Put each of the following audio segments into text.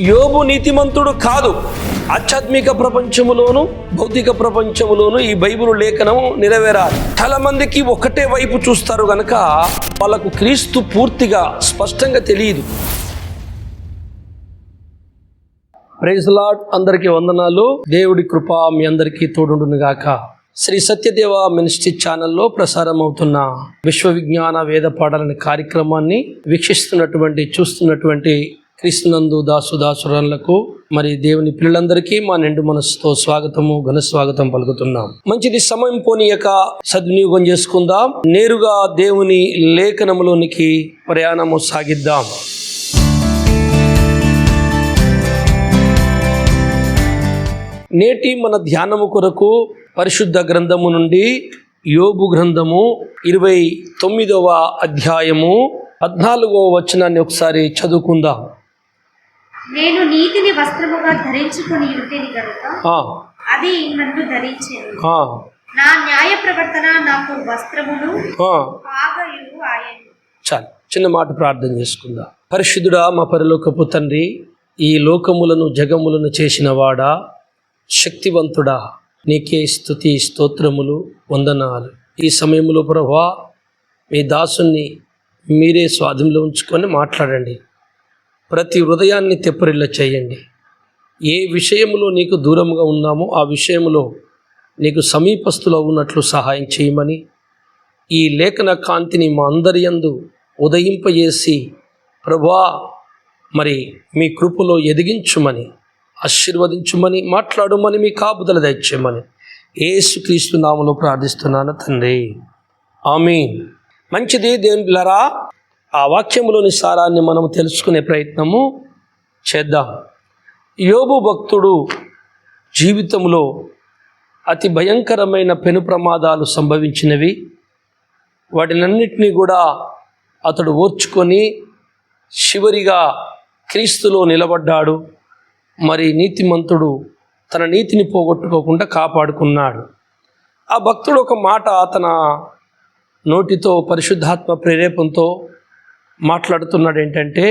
యోబు నీతిమంతుడు కాదు. ఆధ్యాత్మిక ప్రపంచములోను భౌతిక ప్రపంచములోను ఈ బైబిల్ లేఖనం నెరవేరాలి. చాలా మందికి ఒకటే వైపు చూస్తారు గనక వాళ్ళకు క్రీస్తు పూర్తిగా స్పష్టంగా తెలియదు. Praise lord. అందరికీ వందనాలు. దేవుడి కృప మీ అందరికీ తోడుండును గాక. శ్రీ సత్యదేవ మినిస్ట్రీ ఛానల్లో ప్రసారం అవుతున్న విశ్వ విజ్ఞాన వేద పాఠాలనే కార్యక్రమాన్ని వీక్షిస్తున్నటువంటి చూస్తున్నటువంటి క్రీస్తునందు దాసుదాసురాలకు మరి దేవుని పిల్లలందరికీ మా నిండు మనసుతో స్వాగతము ఘన స్వాగతం పలుకుతున్నాం. మంచిది, సమయం పోనీయక సద్వినియోగం చేసుకుందాం. నేరుగా దేవుని లేఖనములోనికి ప్రయాణము సాగిద్దాం. నేటి మన ధ్యానము కొరకు పరిశుద్ధ గ్రంథము నుండి యోబు గ్రంథము 29వ అధ్యాయము 14వ వచనాన్ని ఒకసారి చదువుకుందాం. నేను నీతిని వస్త్రముగా ధరించుకొని ఉంటేని కనుక అది నన్ను ధరించేది. నా న్యాయ ప్రవర్తన నాకు వస్త్రమును పాగయు ఆయను. చాలు, చిన్న మాట ప్రార్థన చేసుకుందాం. పరిశుద్ధుడా, మా పరలోకపు తండ్రి, ఈ లోకములను జగములను చేసిన వాడా, శక్తివంతుడా, నీకే స్తుతి స్తోత్రములు వందనాలు. ఈ సమయంలో ప్రభువా మీ దాసుని మీరే స్వాధీనంలో ఉంచుకొని మాట్లాడండి. ప్రతి హృదయాన్ని తెప్పరిల్ల చేయండి. ఏ విషయంలో నీకు దూరంగా ఉన్నామో ఆ విషయంలో నీకు సమీపస్తులో ఉన్నట్లు సహాయం చేయమని, ఈ లేఖన కాంతిని మా అందరి యందు ఉదయింపజేసి ప్రభువా మరి మీ కృపలో ఎదిగించుమని, ఆశీర్వదించుమని, మాట్లాడుమని, మీ కాపుదల దయచేయమని యేసుక్రీస్తు నామములో ప్రార్థిస్తున్నాను తండ్రి, ఆమేన్. మంచిది దేవుని పిల్లరా, ఆ వాక్యములోని సారాన్ని మనం తెలుసుకునే ప్రయత్నము చేద్దాం. యోబు భక్తుడు జీవితంలో అతి భయంకరమైన పెను ప్రమాదాలు సంభవించినవి. వాటినన్నిటినీ కూడా అతడు ఓర్చుకొని చివరిగా క్రీస్తులో నిలబడ్డాడు. మరి నీతిమంతుడు తన నీతిని పోగొట్టుకోకుండా కాపాడుకున్నాడు. ఆ భక్తుడు ఒక మాట తన నోటితో పరిశుద్ధాత్మ ప్రేరేపణతో మాట్లాడుతున్నాడు. ఏంటంటే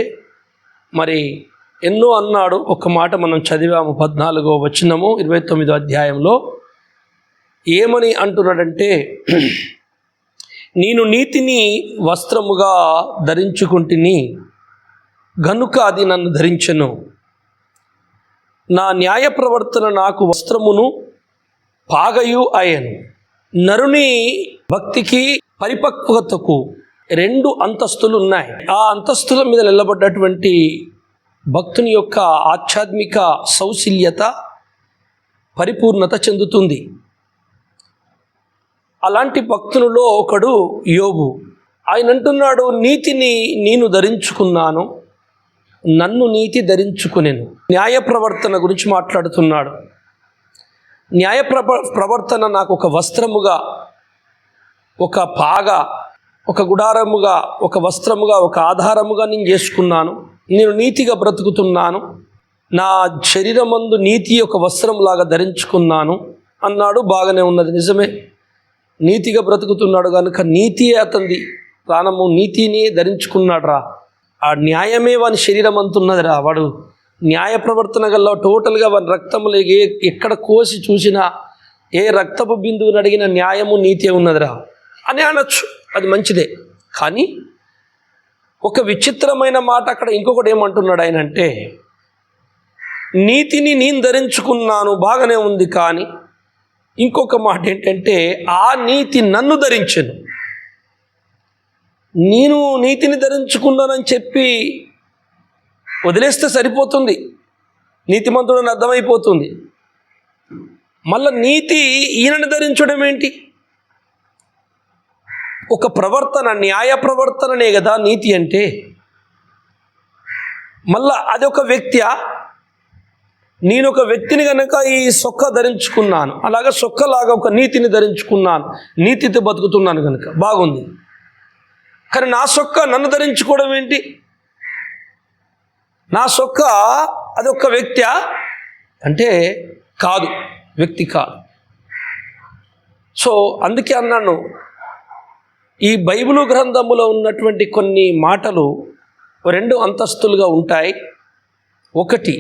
మరి ఎన్నో అన్నాడు. ఒక మాట మనం చదివాము 14వ వచనము 29వ అధ్యాయంలో. ఏమని అంటున్నాడంటే, నేను నీతిని వస్త్రముగా ధరించుకుంటుని గనుక అది నన్ను ధరించెను. నా న్యాయ ప్రవర్తన నాకు వస్త్రమును పాగయు అయ్యను. నరుని భక్తికి పరిపక్వతకు 2 అంతస్తులు ఉన్నాయి. ఆ అంతస్తుల మీద నిలబడ్డటువంటి భక్తుని యొక్క ఆధ్యాత్మిక సౌశల్యత పరిపూర్ణత చెందుతుంది. అలాంటి భక్తులలో ఒకడు యోబు. ఆయన అంటున్నాడు, నీతిని నేను ధరించుకున్నాను, నన్ను నీతి ధరించుకునేను. న్యాయ ప్రవర్తన గురించి మాట్లాడుతున్నాడు. న్యాయ ప్రవర్తన నాకు ఒక వస్త్రముగా, ఒక పాగ, ఒక గుడారముగా, ఒక వస్త్రముగా, ఒక ఆధారముగా నేను చేసుకున్నాను. నేను నీతిగా బ్రతుకుతున్నాను. నా శరీరమందు నీతి ఒక వస్త్రంలాగా ధరించుకున్నాను అన్నాడు. బాగానే ఉన్నది, నిజమే. నీతిగా బ్రతుకుతున్నాడు కనుక నీతియే అతనిది ప్రాణము, నీతిని ధరించుకున్నాడు రా. ఆ న్యాయమే వాని శరీరం అంతున్నది రా. వాడు న్యాయ ప్రవర్తన గల్ల టోటల్గా వాని రక్తంలో ఎక్కడ కోసి చూసినా ఏ రక్తపు బిందువుని అడిగిన న్యాయము నీతే ఉన్నదిరా అని అనొచ్చు. అది మంచిదే. కానీ ఒక విచిత్రమైన మాట అక్కడ ఇంకొకటి ఏమంటున్నాడు ఆయన అంటే, నీతిని నేను ధరించుకున్నాను, బాగానే ఉంది. కానీ ఇంకొక మాట ఏంటంటే, ఆ నీతి నన్ను ధరించెను. నేను నీతిని ధరించుకున్నానని చెప్పి వదిలేస్తే సరిపోతుంది, నీతిమంతుడని అర్థమైపోతుంది. మళ్ళా నీతి ఈయనని ధరించడం ఏంటి? ఒక ప్రవర్తన, న్యాయ ప్రవర్తననే కదా నీతి అంటే. మళ్ళా అదొక వ్యక్తియా? నేను ఒక వ్యక్తిని కనుక ఈ సొక్క ధరించుకున్నాను, అలాగా సొక్కలాగా ఒక నీతిని ధరించుకున్నాను, నీతితో బతుకుతున్నాను కనుక బాగుంది. కానీ నా సొక్క నన్ను ధరించుకోవడం ఏంటి? నా సొక్క అదొక వ్యక్తియా అంటే కాదు, వ్యక్తి కాదు. సో అందుకే అన్నాను, ఈ బైబిలు గ్రంథములో ఉన్నటువంటి కొన్ని మాటలు 2 అంతస్తులుగా ఉంటాయి. ఒకటి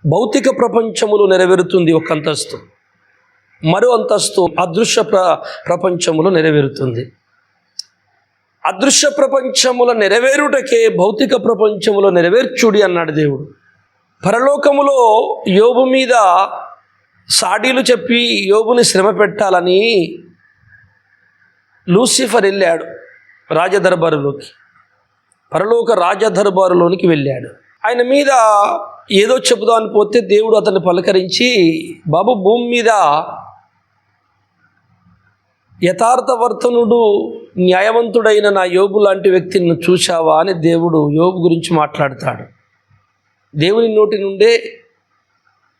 భౌతిక ప్రపంచములో నెరవేరుతుంది ఒక అంతస్తు, మరో అంతస్తు అదృశ్య ప్రపంచములో నెరవేరుతుంది. అదృశ్య ప్రపంచముల నెరవేరుటకే భౌతిక ప్రపంచములో నెరవేర్చుడి అన్నాడు దేవుడు. పరలోకములో యోబు మీద సాడీలు చెప్పి యోబుని శ్రమ పెట్టాలని లూసిఫర్ వెళ్ళాడు రాజదర్బారులోకి, పరలోక రాజదర్బారులోనికి వెళ్ళాడు. ఆయన మీద ఏదో చెబుదామని పోతే దేవుడు అతన్ని పలకరించి, బాబు భూమి మీద యథార్థవర్తనుడు న్యాయవంతుడైన నా యోబు లాంటి వ్యక్తిని చూశావా అని దేవుడు యోబు గురించి మాట్లాడతాడు. దేవుని నోటి నుండే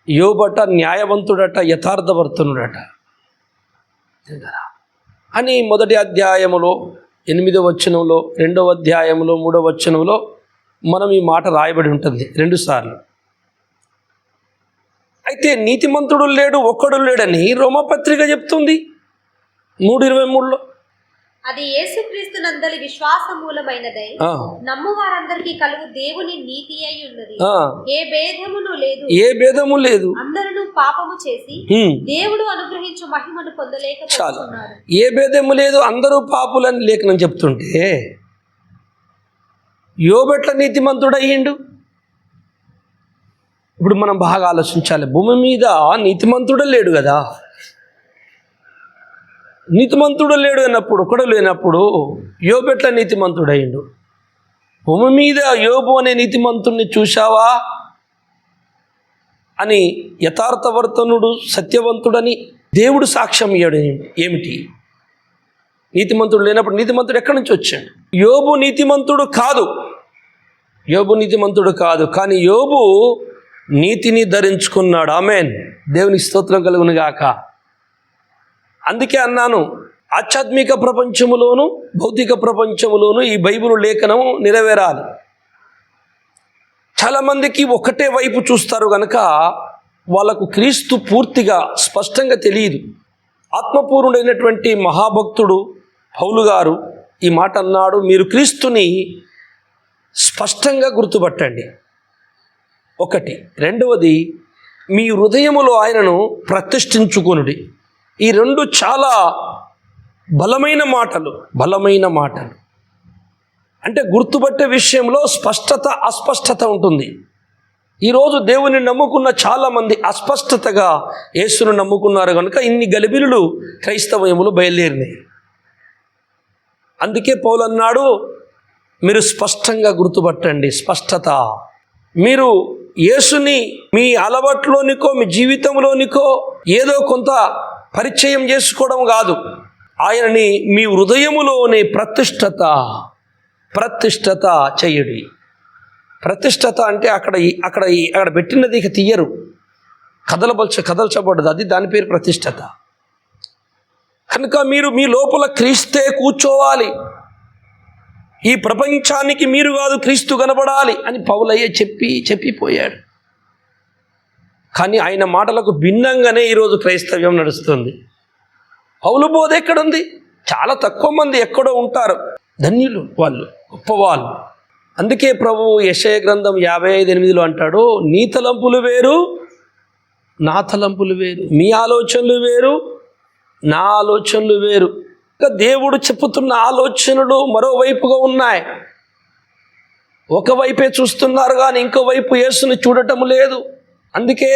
యోబట న్యాయవంతుడట, యథార్థవర్తనుడట అని మొదటి అధ్యాయములో 8వ వచనంలో, 2వ అధ్యాయంలో 3వ వచనంలో మనం ఈ మాట రాయబడి ఉంటుంది 2 సార్లు. అయితే నీతిమంతుడు లేడు, ఒక్కడు లేడని రోమపత్రిక చెప్తుంది 3:23లో. అది యేసుక్రీస్తునందలి విశ్వాస మూలమైనదై నమ్ము వారందరికీ కలుగు దేవుని నీతి అయి ఉన్నది. ఏ భేదము లేదు, అందరూ పాపము చేసి దేవుడు అనుగ్రహించు మహిమను పొందలేకపోతున్నారు. ఏ భేదము లేదు, అందరూ పాపులని లేఖనం చెప్తుంటే యోబెట్ల నీతిమంతుడయ్యిండు. ఇప్పుడు మనం బాగా ఆలోచించాలి. భూమి మీద నీతిమంతుడు లేడు కదా, నీతిమంతుడు లేడు అన్నప్పుడు, ఒకడు లేనప్పుడు యోబెట్ల నీతిమంతుడయ్యిండు. భూమి మీద యోబు అనే నీతిమంతుడిని చూశావా అని యథార్థవర్తనుడు సత్యవంతుడని దేవుడు సాక్ష్యం ఇయ్యాడు. ఏమిటి? నీతిమంతుడు లేనప్పుడు నీతిమంతుడు ఎక్కడి నుంచి వచ్చాడు? యోబు నీతిమంతుడు కాదు, యోబు నీతిమంతుడు కాదు, కానీ యోబు నీతిని ధరించుకున్నాడు. ఆమేన్. దేవునికి స్తోత్రం కలుగును గాక. అందుకే అన్నాను, ఆధ్యాత్మిక ప్రపంచములోను భౌతిక ప్రపంచములోను ఈ బైబిల్ లేఖనము నెరవేరాలి. చాలామందికి ఒకటే వైపు చూస్తారు కనుక వాళ్ళకు క్రీస్తు పూర్తిగా స్పష్టంగా తెలియదు. ఆత్మపూర్ణుడైనటువంటి మహాభక్తుడు పౌలు గారు ఈ మాట అన్నాడు, మీరు క్రీస్తుని స్పష్టంగా గుర్తుపట్టండి. ఒకటి. రెండవది, మీ హృదయములో ఆయనను ప్రతిష్ఠించుకొనుడి. ఈ 2 చాలా బలమైన మాటలు. అంటే గుర్తుపట్టే విషయంలో స్పష్టత అస్పష్టత ఉంటుంది. ఈరోజు దేవుని నమ్ముకున్న చాలామంది అస్పష్టతగా యేసును నమ్ముకున్నారు కనుక ఇన్ని గలిబిలులు క్రైస్తవయములు బయలుదేరినాయి. అందుకే పౌలు అన్నాడు, మీరు స్పష్టంగా గుర్తుపట్టండి. స్పష్టత. మీరు యేసుని మీ అలవాట్లోనికో మీ జీవితంలోనికో ఏదో కొంత పరిచయం చేసుకోవడం కాదు, ఆయనని మీ హృదయములోనే ప్రతిష్టత చెయ్యడి. ప్రతిష్టత అంటే అక్కడ పెట్టినది ఇక తీయరు, కదల్చబడ్డది, అది దాని పేరు ప్రతిష్టత. కనుక మీరు మీ లోపల క్రీస్తే కూర్చోవాలి. ఈ ప్రపంచానికి మీరు కాదు, క్రీస్తు కనబడాలి అని పౌలయ్య చెప్పిపోయాడు. కానీ ఆయన మాటలకు భిన్నంగానే ఈరోజు క్రైస్తవ్యం నడుస్తుంది. పౌలు బోధ ఎక్కడుంది? చాలా తక్కువ మంది ఎక్కడో ఉంటారు, ధన్యులు వాళ్ళు, గొప్పవాళ్ళు. అందుకే ప్రభు యెషయా గ్రంథం 55:8 అంటాడు, నీ తలంపులు వేరు, నా తలంపులు వేరు, మీ ఆలోచనలు వేరు, నా ఆలోచనలు వేరు. ఇంకా దేవుడు చెప్పుతున్న ఆలోచనలు మరోవైపుగా ఉన్నాయి. ఒకవైపే చూస్తున్నారు కానీ ఇంకోవైపు యేసుని చూడటం లేదు. అందుకే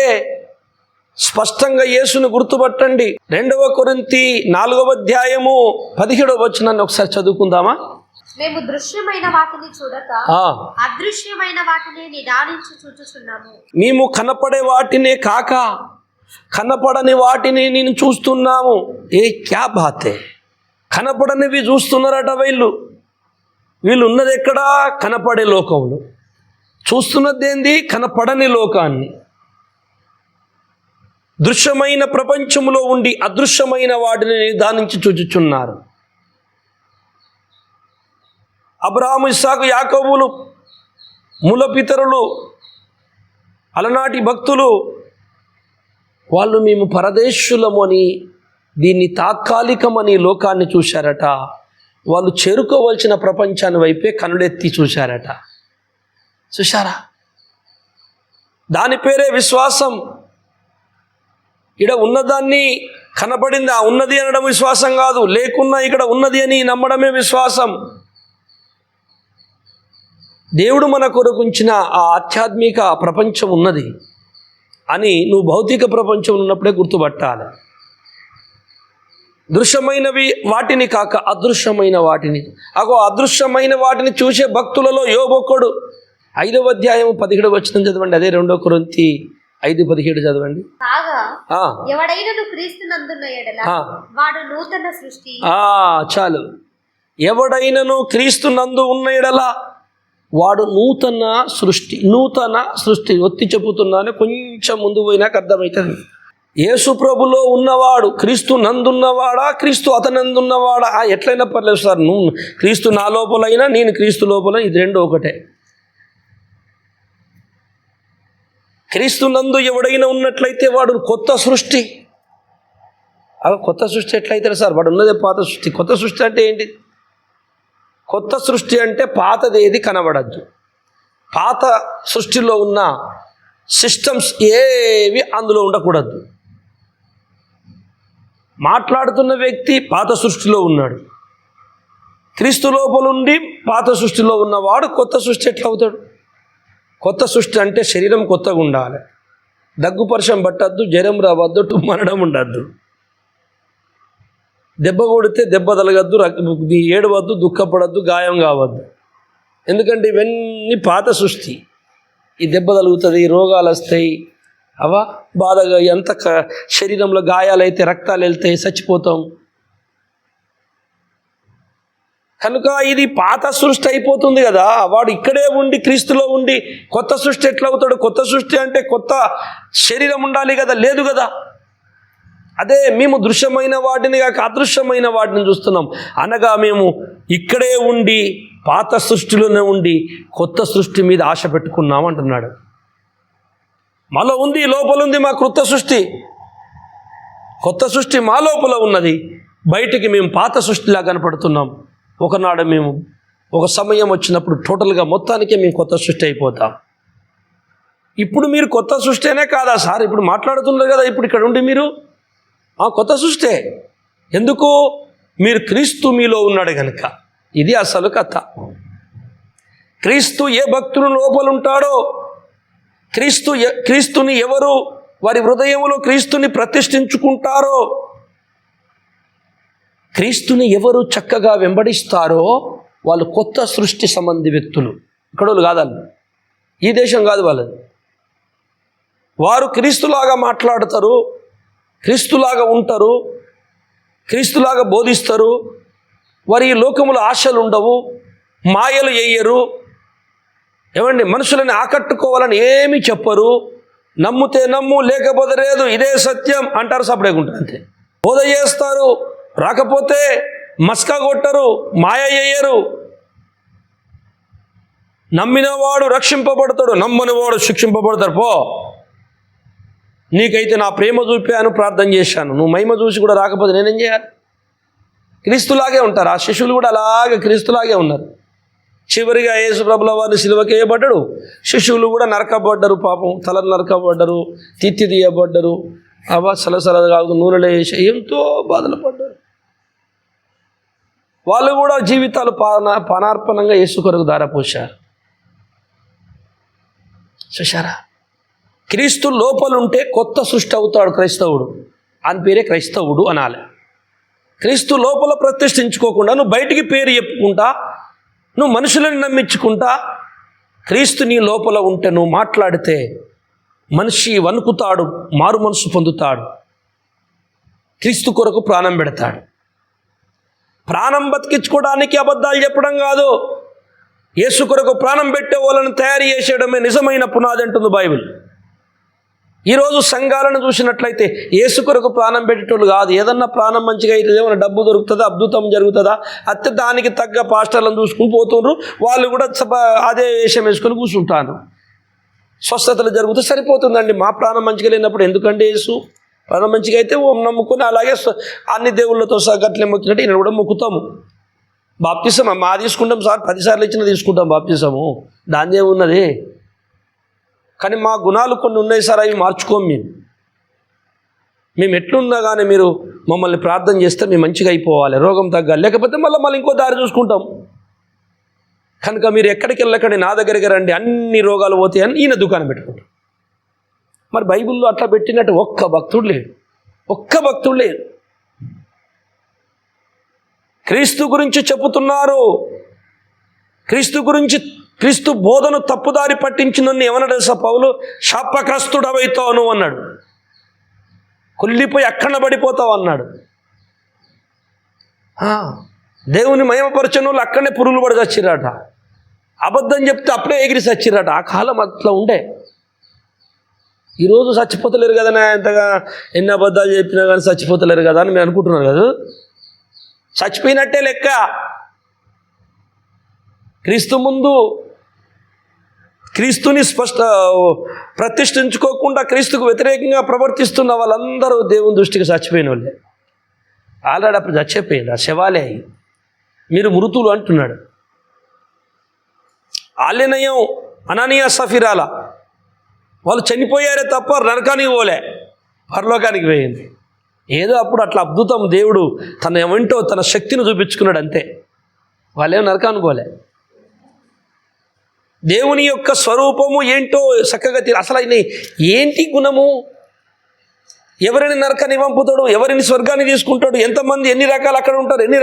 స్పష్టంగా యేసుని గుర్తుపట్టండి. 2 కొరింథీ 4వ అధ్యాయము 17వ వచనాన్ని ఒకసారి చదువుకుందామా? మేము దృశ్యమైన వాటిని చూడక అదృశ్యమైన వాటిని నిదానించి చూచుచున్నాము. మేము కనపడే వాటినే కాక కనపడని వాటిని నేను చూస్తున్నాము. క్యా బాతే! కనపడనివి చూస్తున్నారట వీళ్ళు ఉన్నది ఎక్కడా? కనపడే లోకంలో. చూస్తున్నది ఏంది? కనపడని లోకాన్ని. దృశ్యమైన ప్రపంచంలో ఉండి అదృశ్యమైన వాటిని నిదానించి చూచుచున్నారు. అబ్రహాము, ఇస్సాకు, యాకోబులు మూలపితరులు, అలనాటి భక్తులు, వాళ్ళు మేము పరదేశులము అని, దీన్ని తాత్కాలికమని లోకాన్ని చూశారట. వాళ్ళు చేరుకోవలసిన ప్రపంచాన్ని వైపే కనులెత్తి చూశారట. చూశారా? దాని పేరే విశ్వాసం. ఇక్కడ ఉన్నదాన్ని కనబడింది ఆ ఉన్నది అనడం విశ్వాసం కాదు, లేకున్నా ఇక్కడ ఉన్నది అని నమ్మడమే విశ్వాసం. దేవుడు మన కొరకు ఉంచిన ఆ ఆధ్యాత్మిక ప్రపంచం ఉన్నది అని నువ్వు భౌతిక ప్రపంచం ఉన్నప్పుడే గుర్తుపట్టాలి. దృశ్యమైనవి వాటిని కాక అదృశ్యమైన వాటిని. అదృశ్యమైన వాటిని చూసే భక్తులలో యోబొక్కడు. 5వ అధ్యాయం 17వ వచనం చదవండి. అదే 2 కొరింథీ 5:17 చదవండి. కాగా ఎవడైనను క్రీస్తునందున్న ఎడల వాడు నూతన సృష్టి. చాలు. ఎవడైనను క్రీస్తునందు ఉన్న ఎడల వాడు నూతన సృష్టి. ఒత్తి చెబుతున్నాను, కొంచెం ముందు పోయినాక అర్థమవుతుంది. యేసు ప్రభులో ఉన్నవాడు క్రీస్తు నందున్నవాడా, క్రీస్తు అతనందున్నవాడా? ఎట్లయినా పర్లేదు సార్, నువ్వు క్రీస్తు నా లోపలైనా నేను క్రీస్తు లోపల, ఇది రెండు ఒకటే. క్రీస్తు నందు ఎవడైనా ఉన్నట్లయితే వాడు కొత్త సృష్టి. కొత్త సృష్టి ఎట్లయితే సార్? వాడు ఉన్నదే పాత సృష్టి. కొత్త సృష్టి అంటే ఏంటి? కొత్త సృష్టి అంటే పాతది ఏది కనబడద్దు. పాత సృష్టిలో ఉన్న సిస్టమ్స్ ఏవి అందులో ఉండకూడదు. మాట్లాడుతున్న వ్యక్తి పాత సృష్టిలో ఉన్నాడు. క్రీస్తు లోపలుండి పాత సృష్టిలో ఉన్నవాడు కొత్త సృష్టి ఎట్లా అవుతాడు? కొత్త సృష్టి అంటే శరీరం కొత్తగా ఉండాలి, దగ్గుపర్షం పట్టద్దు, జ్వరం రావద్దు, టుమ్మనడం ఉండద్దు, దెబ్బ కొడితే దెబ్బ తలగద్దు, ఏడవద్దు, దుఃఖపడద్దు, గాయం కావద్దు. ఎందుకంటే ఇవన్నీ పాత సృష్టి. ఈ దెబ్బ తలుగుతుంది, రోగాలు వస్తాయి, బాధగా ఎంత శరీరంలో గాయాలైతే రక్తాలు వెళ్తాయి, చచ్చిపోతాం. కనుక ఇది పాత సృష్టి అయిపోతుంది కదా. వాడు ఇక్కడే ఉండి క్రీస్తులో ఉండి కొత్త సృష్టి ఎట్లా అవుతాడు? కొత్త సృష్టి అంటే కొత్త శరీరం ఉండాలి కదా, లేదు కదా. అదే మేము దృశ్యమైన వాటిని కాక అదృశ్యమైన వాటిని చూస్తున్నాం. అనగా మేము ఇక్కడే ఉండి పాత సృష్టిలోనే ఉండి కొత్త సృష్టి మీద ఆశ పెట్టుకున్నాం అంటున్నాడు. మాలో ఉంది, లోపల ఉంది మా కొత్త సృష్టి. కొత్త సృష్టి మా లోపల ఉన్నది, బయటికి మేము పాత సృష్టిలా కనపడుతున్నాం. ఒకనాడు మేము ఒక సమయం వచ్చినప్పుడు టోటల్గా మొత్తానికే మేము కొత్త సృష్టి అయిపోతాం. ఇప్పుడు మీరు కొత్త సృష్టినే కాదా సార్? ఇప్పుడు మాట్లాడుతున్నారు కదా, ఇప్పుడు ఇక్కడ ఉండి మీరు కొత్త సృష్టి. ఎందుకు? మీరు క్రీస్తు మీలో ఉన్నాడు కనుక. ఇది అసలు కథ. క్రీస్తు ఏ భక్తుని లోపల ఉంటాడో, క్రీస్తుని ఎవరు వారి హృదయంలో క్రీస్తుని ప్రతిష్ఠించుకుంటారో, క్రీస్తుని ఎవరు చక్కగా వెంబడిస్తారో వాళ్ళు కొత్త సృష్టి సంబంధి వ్యక్తులు. ఇక్కడ వాళ్ళు కాదు, ఈ దేశం కాదు వాళ్ళది. వారు క్రీస్తులాగా మాట్లాడతారు, క్రీస్తులాగా ఉంటారు, క్రీస్తులాగా బోధిస్తారు. వారి ఈ లోకముల ఆశలు ఉండవు, మాయలు వేయరు. ఏమండి, మనుషులని ఆకట్టుకోవాలని ఏమీ చెప్పరు. నమ్ముతే నమ్ము, లేకపోతే లేదు, ఇదే సత్యం అంటారు, సపడేకుంటారు అంతే. బోధ చేస్తారు, రాకపోతే మస్కా కొట్టరు, మాయ చేయరు. నమ్మినవాడు రక్షింపబడతాడు, నమ్మనివాడు శిక్షింపబడతాడు. పో, నీకైతే నా ప్రేమ చూపాను, ప్రార్థన చేశాను, నువ్వు మహిమ చూసి కూడా రాకపోతే నేనేం చేయాలి? క్రీస్తులాగే ఉంటారు. ఆ శిష్యులు కూడా అలాగే క్రీస్తులాగే ఉన్నారు. చివరిగా యేసు ప్రభుల వారిని సిలువకి వేయబడ్డాడు, శిష్యులు కూడా నరకబడ్డరు. పాపం తలను నరకబడ్డరు, తిత్తి తీయబడ్డరు, సలసలగా నూనెలో వేసి ఎంతో బాధలు పడ్డారు. వాళ్ళు కూడా జీవితాలు పానార్పణంగా యేసు కొరకు ధారపోశారు. చూశారా? క్రీస్తు లోపలుంటే కొత్త సృష్టి అవుతాడు క్రైస్తవుడు. అని పేరే క్రైస్తవుడు అనాలి. క్రీస్తు లోపల ప్రతిష్ఠించుకోకుండా నువ్వు బయటికి పేరు చెప్పుకుంటా, నువ్వు మనుషులను నమ్మించుకుంటా, క్రీస్తు నీ లోపల ఉంటే నువ్వు మాట్లాడితే మనిషి వణుకుతాడు, మారు మనసు పొందుతాడు, క్రీస్తు కొరకు ప్రాణం పెడతాడు. ప్రాణం బతికించుకోవడానికి అబద్ధాలు చెప్పడం కాదు, యేసు కొరకు ప్రాణం పెట్టే వాళ్ళని తయారు చేసేయడమే నిజమైన పునాది అంటుంది బైబిల్. ఈరోజు సంఘాలను చూసినట్లయితే యేసు కొరకు ప్రాణం పెట్టేటోళ్ళు కాదు. ఏదన్నా ప్రాణం మంచిగా అయితే ఏమైనా డబ్బు దొరుకుతుందా, అద్భుతం జరుగుతుందా, అత్తే దానికి తగ్గ పాస్టర్లను చూసుకుని పోతుండ్రు. వాళ్ళు కూడా అదే వేషం వేసుకొని కూర్చుంటారు. స్వస్థతలు జరిగితే సరిపోతుందండి. మా ప్రాణం మంచిగా లేనప్పుడు ఎందుకంటే యేసు ప్రాణం మంచిగా అయితే ఓం నమ్ముకొని అలాగే అన్ని దేవుళ్ళతో గట్లే మొక్కినట్టు ఈయన కూడా మొక్కుతాము. బాప్తిసం మా తీసుకుంటాం సార్, 10 సార్లు ఇచ్చినా తీసుకుంటాం బాప్తిసము, దాని ఏమున్నది? కానీ మా గుణాలు కొన్ని ఉన్నాయి సార్, అవి మార్చుకోం మేము ఎట్లున్నా కానీ మీరు మమ్మల్ని ప్రార్థన చేస్తే మేము మంచిగా అయిపోవాలి, రోగం తగ్గాలి, లేకపోతే మళ్ళీ ఇంకో దారి చూసుకుంటాం. కనుక మీరు ఎక్కడికి వెళ్ళకండి, నా దగ్గరికి రండి, అన్ని రోగాలు పోతాయని ఈయన దుకాణం పెట్టుకుంటాం. మరి బైబిల్లో అట్లా పెట్టినట్టు ఒక్క భక్తుడు లేడు. క్రీస్తు గురించి చెబుతున్నారు, క్రీస్తు బోధను తప్పుదారి పట్టించినన్ను ఏమన్నాడు తెలుసా పౌలు? శాపగ్రస్తుడవైతావు నువ్వు అన్నాడు, కుళ్ళిపోయి అక్కన పడిపోతావు అన్నాడు. దేవుని మహిమపరచని వాళ్ళు అక్కడనే పురుగులు పడి చచ్చిరాట, అబద్ధం చెప్తే అప్పుడే ఎగిరి చచ్చిరాట. ఆ కాలం అట్లా ఉండే. ఈరోజు చచ్చిపోతలేరు కదా, ఎంతగా ఎన్ని అబద్ధాలు చెప్పినా కానీ చచ్చిపోతలేరు కదా అని మీరు అనుకుంటున్నారు కదా. చచ్చిపోయినట్టే లెక్క. క్రీస్తు ముందు క్రీస్తుని ప్రతిష్ఠించుకోకుండా క్రీస్తుకు వ్యతిరేకంగా ప్రవర్తిస్తున్న వాళ్ళందరూ దేవుని దృష్టికి చచ్చిపోయిన వాళ్ళే. ఆల్రెడీ అప్పుడు చచ్చిపోయింది, ఆ శవాలే అయ్యి. మీరు మృతులు అంటున్నాడు. ఆలెనయం అననీయ సఫీరాల వాళ్ళు చనిపోయారే తప్ప నరకానికి పోలే, పరలోకానికి పోయింది. ఏదో అప్పుడు అట్లా అద్భుతం, దేవుడు తన ఏమంటో తన శక్తిని చూపించుకున్నాడు అంతే. వాళ్ళేమో నరకానికి పోలే. దేవుని యొక్క స్వరూపము ఏంటో చక్కగా అసలు ఆయన ఏంటి గుణము? ఎవరిని నరకాన్ని పంపుతాడు, ఎవరిని స్వర్గాన్ని తీసుకుంటాడు, ఎంతమంది ఎన్ని రకాలు అక్కడ ఉంటారు, ఎన్ని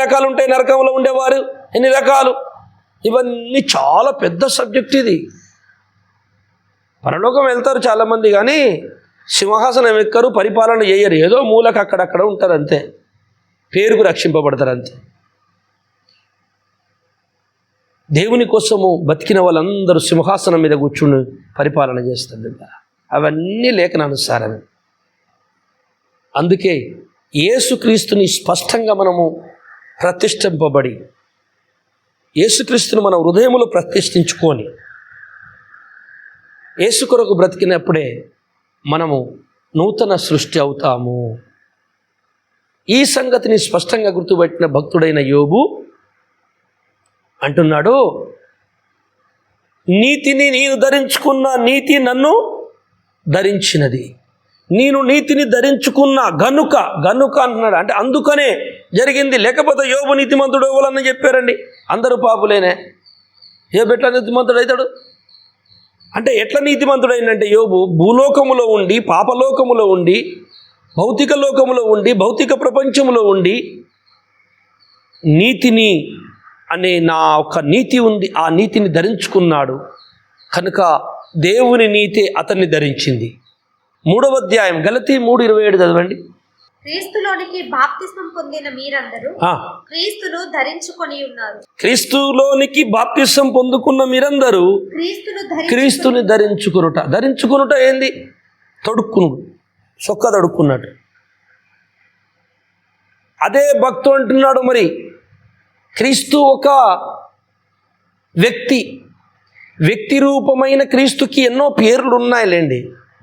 రకాలు ఉంటాయి నరకంలో ఉండేవారు, ఎన్ని రకాలు, ఇవన్నీ చాలా పెద్ద సబ్జెక్ట్ ఇది. పరలోకం వెళ్తారు చాలామంది, కానీ సింహాసనం ఎక్కరు, పరిపాలన చేయరు, ఏదో మూలకు అక్కడక్కడ ఉంటారు అంతే, పేరుకు రక్షింపబడతారు అంతే. దేవుని కోసము బతికిన వాళ్ళందరూ సింహాసనం మీద కూర్చుని పరిపాలన చేస్తారు. అవన్నీ లేఖనానుసారమే. అందుకే యేసుక్రీస్తుని స్పష్టంగా మనము ప్రతిష్ఠింపబడి, యేసుక్రీస్తుని మన హృదయములో ప్రతిష్ఠించుకొని యేసు కొరకు బ్రతికినప్పుడే మనము నూతన సృష్టి అవుతాము. ఈ సంగతిని స్పష్టంగా గుర్తుపట్టిన భక్తుడైన యోబు అంటున్నాడు, నీతిని నేను ధరించుకున్న నీతి నన్ను ధరించినది. నేను నీతిని ధరించుకున్న గనుక అంటున్నాడు. అంటే అందుకనే జరిగింది. లేకపోతే యోబు నీతిమంతుడు ఎవరన్నా చెప్పారండి, అందరూ పాపులేనే. యోబు ఎట్లా నీతిమంతుడు అవుతాడు? అంటే ఎట్లా నీతిమంతుడైందంటే, యోబు భూలోకములో ఉండి, పాపలోకములో ఉండి, భౌతిక లోకములో ఉండి, భౌతిక ప్రపంచంలో ఉండి, నీతిని అనే నా ఒక నీతి ఉంది, ఆ నీతిని ధరించుకున్నాడు. కనుక దేవుని నీతి అతన్ని ధరించింది. 3వ అధ్యాయం గలతీ 3:27 చదవండి. క్రీస్తులోనికి బాప్తిస్మం పొందిన మీరందరూ క్రీస్తును ధరించుకొని ఉన్నారు. క్రీస్తులోనికి బాప్తిస్మం పొందుకున్న మీరందరూ క్రీస్తుని ధరించుకునుట ఏంది? తొడుక్కును, సొక్క తడుక్కున్నట్టు. అదే భక్తు అంటున్నాడు, మరి క్రీస్తు ఒక వ్యక్తి రూపమైన క్రీస్తుకి ఎన్నో పేర్లు ఉన్నాయిలేండి,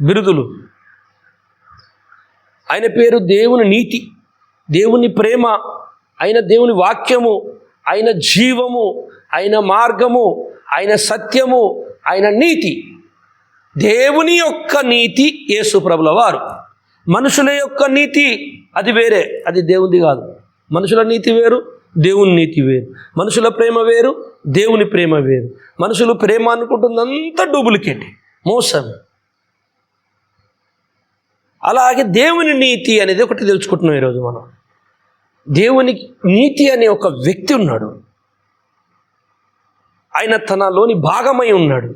బిరుదులు. ఆయన పేరు దేవుని నీతి, దేవుని ప్రేమ, ఆయన దేవుని వాక్యము, ఆయన జీవము, ఆయన మార్గము, ఆయన సత్యము, ఆయన నీతి. దేవుని యొక్క నీతి యేసు ప్రభుల వారు. మనుషుల యొక్క నీతి అది వేరే, అది దేవునిది కాదు. మనుషుల నీతి వేరు, దేవుని నీతి వేరు. మనుషుల ప్రేమ వేరు, దేవుని ప్రేమ వేరు. మనుషులు ప్రేమ అనుకుంటుందంతా డూప్లికేట్, మోసం. అలాగే దేవుని నీతి అనేది ఒకటి తెలుసుకుంటున్నాం ఈరోజు మనం. దేవుని నీతి అనే ఒక వ్యక్తి ఉన్నాడు, ఆయన తనలోని భాగమై ఉన్నాడు.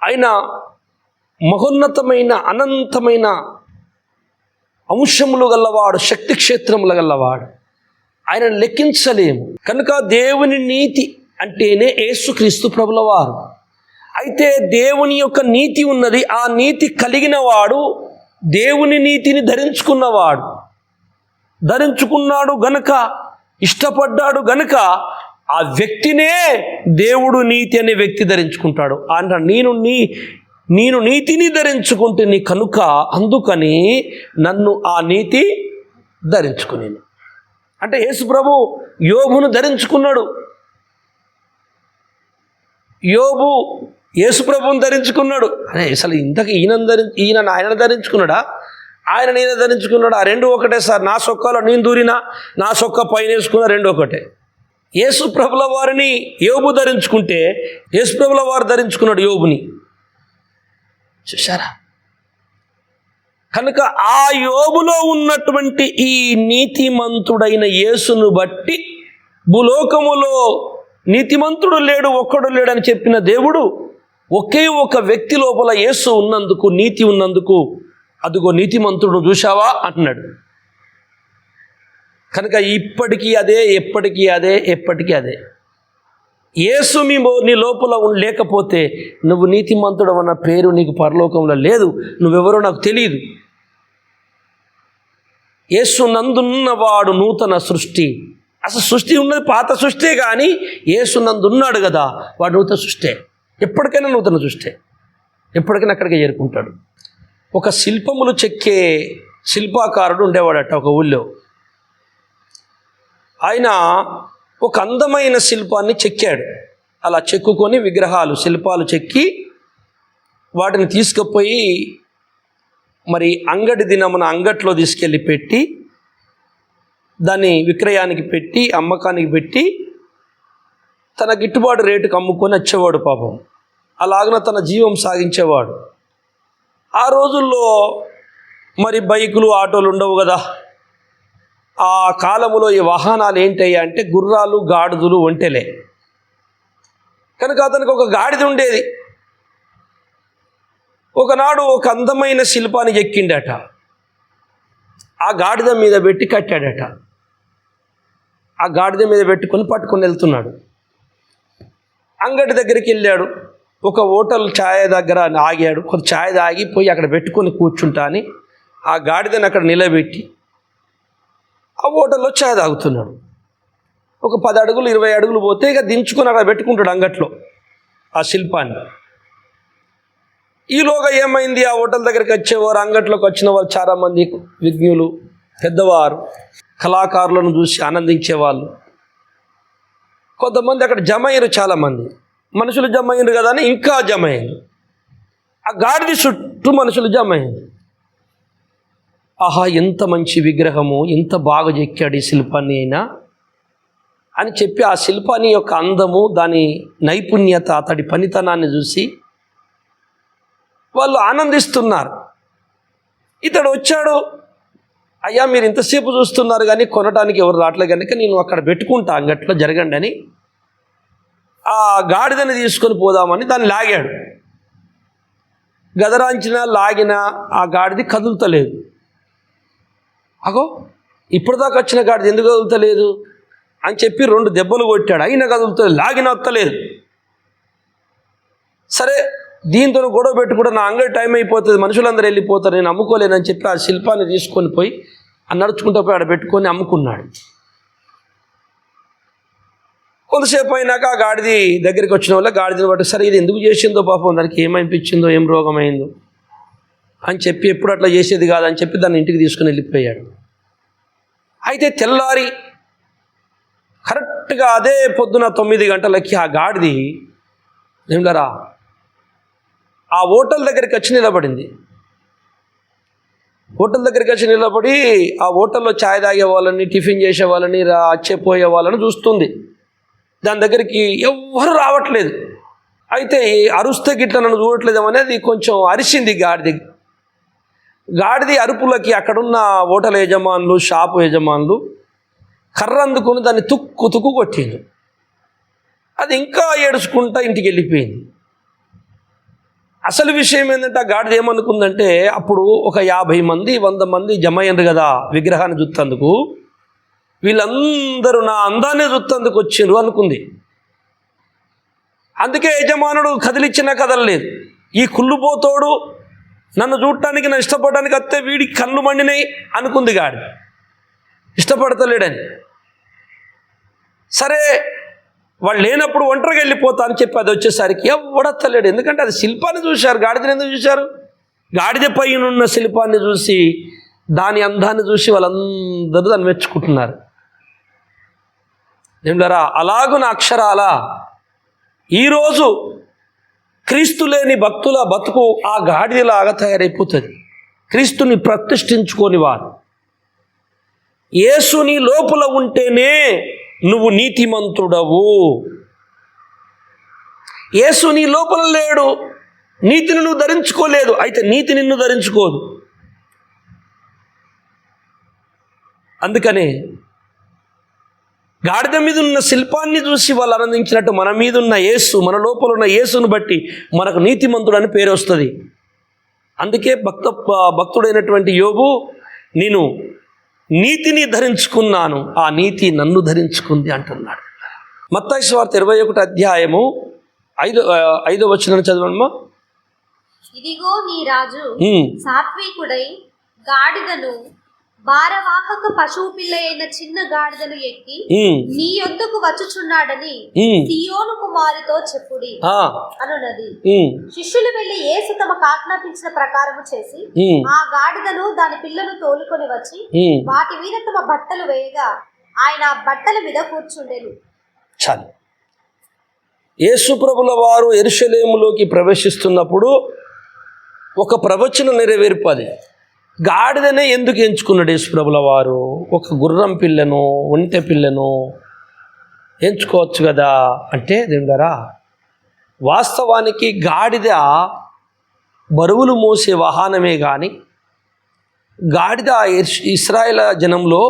ఆయన మహోన్నతమైన అనంతమైన అంశములు గల్లవాడు, శక్తి క్షేత్రములు గల్లవాడు. ఆయన లెక్కించలేము. కనుక దేవుని నీతి అంటేనే యేసుక్రీస్తు ప్రభుల వారు. అయితే దేవుని యొక్క నీతి ఉన్నది, ఆ నీతి కలిగిన వాడు దేవుని నీతిని ధరించుకున్నాడు గనుక, ఇష్టపడ్డాడు గనుక ఆ వ్యక్తినే దేవుడు నీతి అనే వ్యక్తి ధరించుకుంటాడు. అంట నేను నీతిని ధరించుకుంటే కనుక, అందుకని నన్ను ఆ నీతి ధరించుకునేను. అంటే యేసు ప్రభు యోబును ధరించుకున్నాడు. యోబు యేసుప్రభువుని ధరించుకున్నాడు. అరే అసలు ఇంతకు ఆయనను ధరించుకున్నాడా, ఈయన ధరించుకున్నాడు? ఆ రెండు ఒకటే సార్. నా సొక్కలో నేను దూరినా, నా సొక్క పైన వేసుకున్నా, రెండు ఒకటే. యేసుప్రభుల వారిని యోబు ధరించుకుంటే యేసుప్రభుల వారు ధరించుకున్నాడు యోబుని. చూశారా? కనుక ఆ యోబులో ఉన్నటువంటి ఈ నీతిమంతుడైన యేసును బట్టి భూలోకములో నీతిమంతుడు లేడు, ఒక్కడు లేడని చెప్పిన దేవుడు ఒకే ఒక వ్యక్తి లోపల యేసు ఉన్నందుకు, నీతి ఉన్నందుకు, అదిగో నీతిమంతుడు చూశావా అంటున్నాడు. కనుక ఇప్పటికీ అదే, ఎప్పటికీ అదే, ఎప్పటికీ అదే. యేసు నీ లోపల లేకపోతే నువ్వు నీతిమంతుడు అన్న పేరు నీకు పరలోకంలో లేదు. నువ్వెవరో నాకు తెలియదు. యేసు నందున్నవాడు నూతన సృష్టి. అసలు సృష్టి ఉన్నది పాత సృష్టి, కానీ యేసు నందున్నాడు కదా, వాడు నూతన సృష్టి. ఎప్పటికైనా నూతన సృష్టి, ఎప్పటికైనా అక్కడికి చేరుకుంటాడు. ఒక శిల్పములు చెక్కే శిల్పాకారుడు ఉండేవాడట ఒక ఊళ్ళో. ఆయన ఒక అందమైన శిల్పాన్ని చెక్కాడు. అలా చెక్కుకొని విగ్రహాలు, శిల్పాలు చెక్కి వాటిని తీసుకుపోయి మరి అంగడి దినమున అంగట్లో తీసుకెళ్ళి పెట్టి, దాన్ని విక్రయానికి పెట్టి, అమ్మకానికి పెట్టి, తన గిట్టుబాటు రేటుకు అమ్ముకొని వచ్చేవాడు పాపం. అలాగన తన జీవం సాగించేవాడు. ఆ రోజుల్లో మరి బైకులు, ఆటోలు ఉండవు కదా. ఆ కాలములో ఈ వాహనాలు ఏంటయ్యా అంటే గుర్రాలు, గాడిదలు, ఒంటెలే. కనుక అతనికి ఒక గాడిద ఉండేది. ఒకనాడు ఒక అందమైన శిల్పాన్ని చెక్కిండట. ఆ గాడిద మీద పెట్టి కట్టాడట. ఆ గాడిద మీద పెట్టుకొని పట్టుకొని వెళ్తున్నాడు. అంగడి దగ్గరికి వెళ్ళాడు. ఒక హోటల్ ఛాయ్ దగ్గర ఆగాడు. కొంచెం ఛాయ్ తాగి పోయి అక్కడ పెట్టుకొని కూర్చుంటా అని ఆ గాడిదని అక్కడ నిలబెట్టి ఆ హోటల్లో ఛాయ్ తాగుతున్నాడు. ఒక 10 అడుగులు 20 అడుగులు పోతే ఇక దించుకొని అక్కడ పెట్టుకుంటాడు అంగట్లో ఆ శిల్పాన్ని. ఈలోగా ఏమైంది, ఆ హోటల్ దగ్గరికి వచ్చేవారు, అంగట్లోకి వచ్చిన వారు చాలామంది విజ్ఞులు, పెద్దవారు, కళాకారులను చూసి ఆనందించేవాళ్ళు. కొంతమంది అక్కడ జమ అయ్యారు. చాలామంది మనుషులు జమ అయ్యారు కదా అని ఇంకా జమ అయ్యారు. ఆ గాడిద చుట్టూ మనుషులు జమ అయ్యారు. ఆహా, ఎంత మంచి విగ్రహము, ఎంత బాగా చెక్కాడు ఈ శిల్పాన్ని అయినా అని చెప్పి ఆ శిల్పాన్ని యొక్క అందము, దాని నైపుణ్యత, అతడి పనితనాన్ని చూసి వాళ్ళు ఆనందిస్తున్నారు. ఇతడు వచ్చాడు, అయ్యా మీరు ఇంతసేపు చూస్తున్నారు కానీ కొనడానికి ఎవరు రావట్లేదు కనుక నేను అక్కడ పెట్టుకుంటా అంగట్లో, జరగండి అని ఆ గాడిదని తీసుకొని పోదామని దాన్ని లాగాడు. గదరాంచినా లాగినా ఆ గాడిది కదులుతలేదు. అగో ఇప్పటిదాకా వచ్చిన గాడిది ఎందుకు కదులుతలేదు అని చెప్పి 2 దెబ్బలు కొట్టాడు. అయినా కదులుతలేదు, లాగిన వస్తలేదు. సరే దీంతో గొడవ పెట్టుకుంటే నా అంగడి టైం అయిపోతుంది, మనుషులందరూ వెళ్ళిపోతారు, నేను అమ్ముకోలేనని చెప్పి ఆ శిల్పాన్ని తీసుకొని పోయి నడుచుకుంటూ పోయి ఆడ పెట్టుకొని అమ్ముకున్నాడు. కొంతసేపు అయినాక ఆ గాడిది దగ్గరికి వచ్చిన వాళ్ళ గాడిదని బట్టి సరే ఇది ఎందుకు చేసిందో పాపం, దానికి ఏమనిపించిందో, ఏం రోగమైందో అని చెప్పి ఎప్పుడు అట్లా చేసేది కాదని చెప్పి దాన్ని ఇంటికి తీసుకుని వెళ్ళిపోయాడు. అయితే తెల్లారి కరెక్ట్గా అదే పొద్దున 9 గంటలకి ఆ గాడిది ఏమిలరా ఆ హోటల్ దగ్గరికి వచ్చి నిలబడింది. హోటల్ దగ్గరికి వచ్చి నిలబడి ఆ హోటల్లో ఛాయ్ తాగే వాళ్ళని, టిఫిన్ చేసే వాళ్ళని, వచ్చేపోయే వాళ్ళని చూస్తుంది. దాని దగ్గరికి ఎవ్వరు రావట్లేదు. అయితే అరుస్తే గిట్ల నన్ను చూడట్లేదు అనేది కొంచెం అరిసింది గాడిది. గాడిది అరుపులకి అక్కడున్న హోటల్ యజమానులు, షాపు యజమానులు కర్ర అందుకొని దాన్ని తుక్కు తుక్కు కొట్టింది. అది ఇంకా ఏడుచుకుంటా ఇంటికి వెళ్ళిపోయింది. అసలు విషయం ఏంటంటే ఆ గాడిద ఏమనుకుందంటే అప్పుడు ఒక 50 మంది 100 మంది జమ అయ్యారు కదా విగ్రహాన్ని చూస్తందుకు, వీళ్ళందరూ నా అందాన్ని చూస్తందుకు వచ్చిండ్రు అనుకుంది. అందుకే యజమానుడు కదిలిచ్చినా కదలలేదు. ఈ కుళ్ళుపోతోడు నన్ను చూడటానికి, నన్ను ఇష్టపడడానికి వస్తే వీడికి కళ్ళు మండినాయి అనుకుంది గాడిద, ఇష్టపడతలేడని. సరే వాళ్ళు లేనప్పుడు ఒంటరిగా వెళ్ళిపోతా అని చెప్పి అది వచ్చేసరికి ఎవడత్తలేడు. ఎందుకంటే అది శిల్పాన్ని చూశారు, గాడిదని ఎందుకు చూశారు? గాడిద పైన ఉన్న శిల్పాన్ని చూసి, దాని అందాన్ని చూసి వాళ్ళందరూ దాన్ని మెచ్చుకుంటున్నారు. ఏమిటారా అలాగున అక్షరాల ఈరోజు క్రీస్తు లేని భక్తుల బతుకు ఆ గాడిదలాగా తయారైపోతుంది. క్రీస్తుని ప్రతిష్ఠించుకొని వారు, యేసుని లోపల ఉంటేనే నువ్వు నీతిమంతుడవు. యేసు నీ లోపల లేడు, నీతిని నువ్వు ధరించుకోలేదు, అయితే నీతి నిన్ను ధరించుకోదు. అందుకనే గాడిద మీద ఉన్న శిల్పాన్ని చూసి వాళ్ళు ఆనందించినట్టు మన మీద ఉన్న యేసు, మన లోపల ఉన్న యేసును బట్టి మనకు నీతిమంతుడు అని పేరు వస్తుంది. అందుకే భక్తుడైనటువంటి యోబు, నేను నీతిని ధరించుకున్నాను, ఆ నీతి నన్ను ధరించుకుంది అంటున్నాడు. మత్తయి సువార్త 21 అధ్యాయము 5వ వచనం చదవమ్మా. ఇదిగో నీ రాజు సాత్వికుడై గాడిదను, భారవాహక పశువు పిల్ల అయిన చిన్న గాడిదను ఎక్కి నీ యొద్దకు వచ్చుచున్నాడని సియోను కుమారుతో చెప్పుడి అనున్నది. శిష్యులు వెళ్లి యేసు తమకు ఆజ్ఞాపించిన ప్రకారము చేసి ఆ గాడిదను దాని పిల్లను తోలుకొని వచ్చి వాటి మీద తమ బట్టలు వేయగా ఆయన బట్టల మీద కూర్చుండెను. చాలు. యేసు ప్రభుల వారు యెరూషలేములోకి ప్రవేశిస్తున్నప్పుడు ఒక ప్రవచనం నెరవేర్పది. గాడిదనే ఎందుకు ఎంచుకున్నాడు యేసు ప్రభుల వారు? ఒక గుర్రం పిల్లను, ఒంటె పిల్లను ఎంచుకోవచ్చు కదా అంటే, దేవుడారా, వాస్తవానికి గాడిద బరువులు మోసే వాహనమే కానీ గాడిద ఇశ్రాయేల్ జనంలో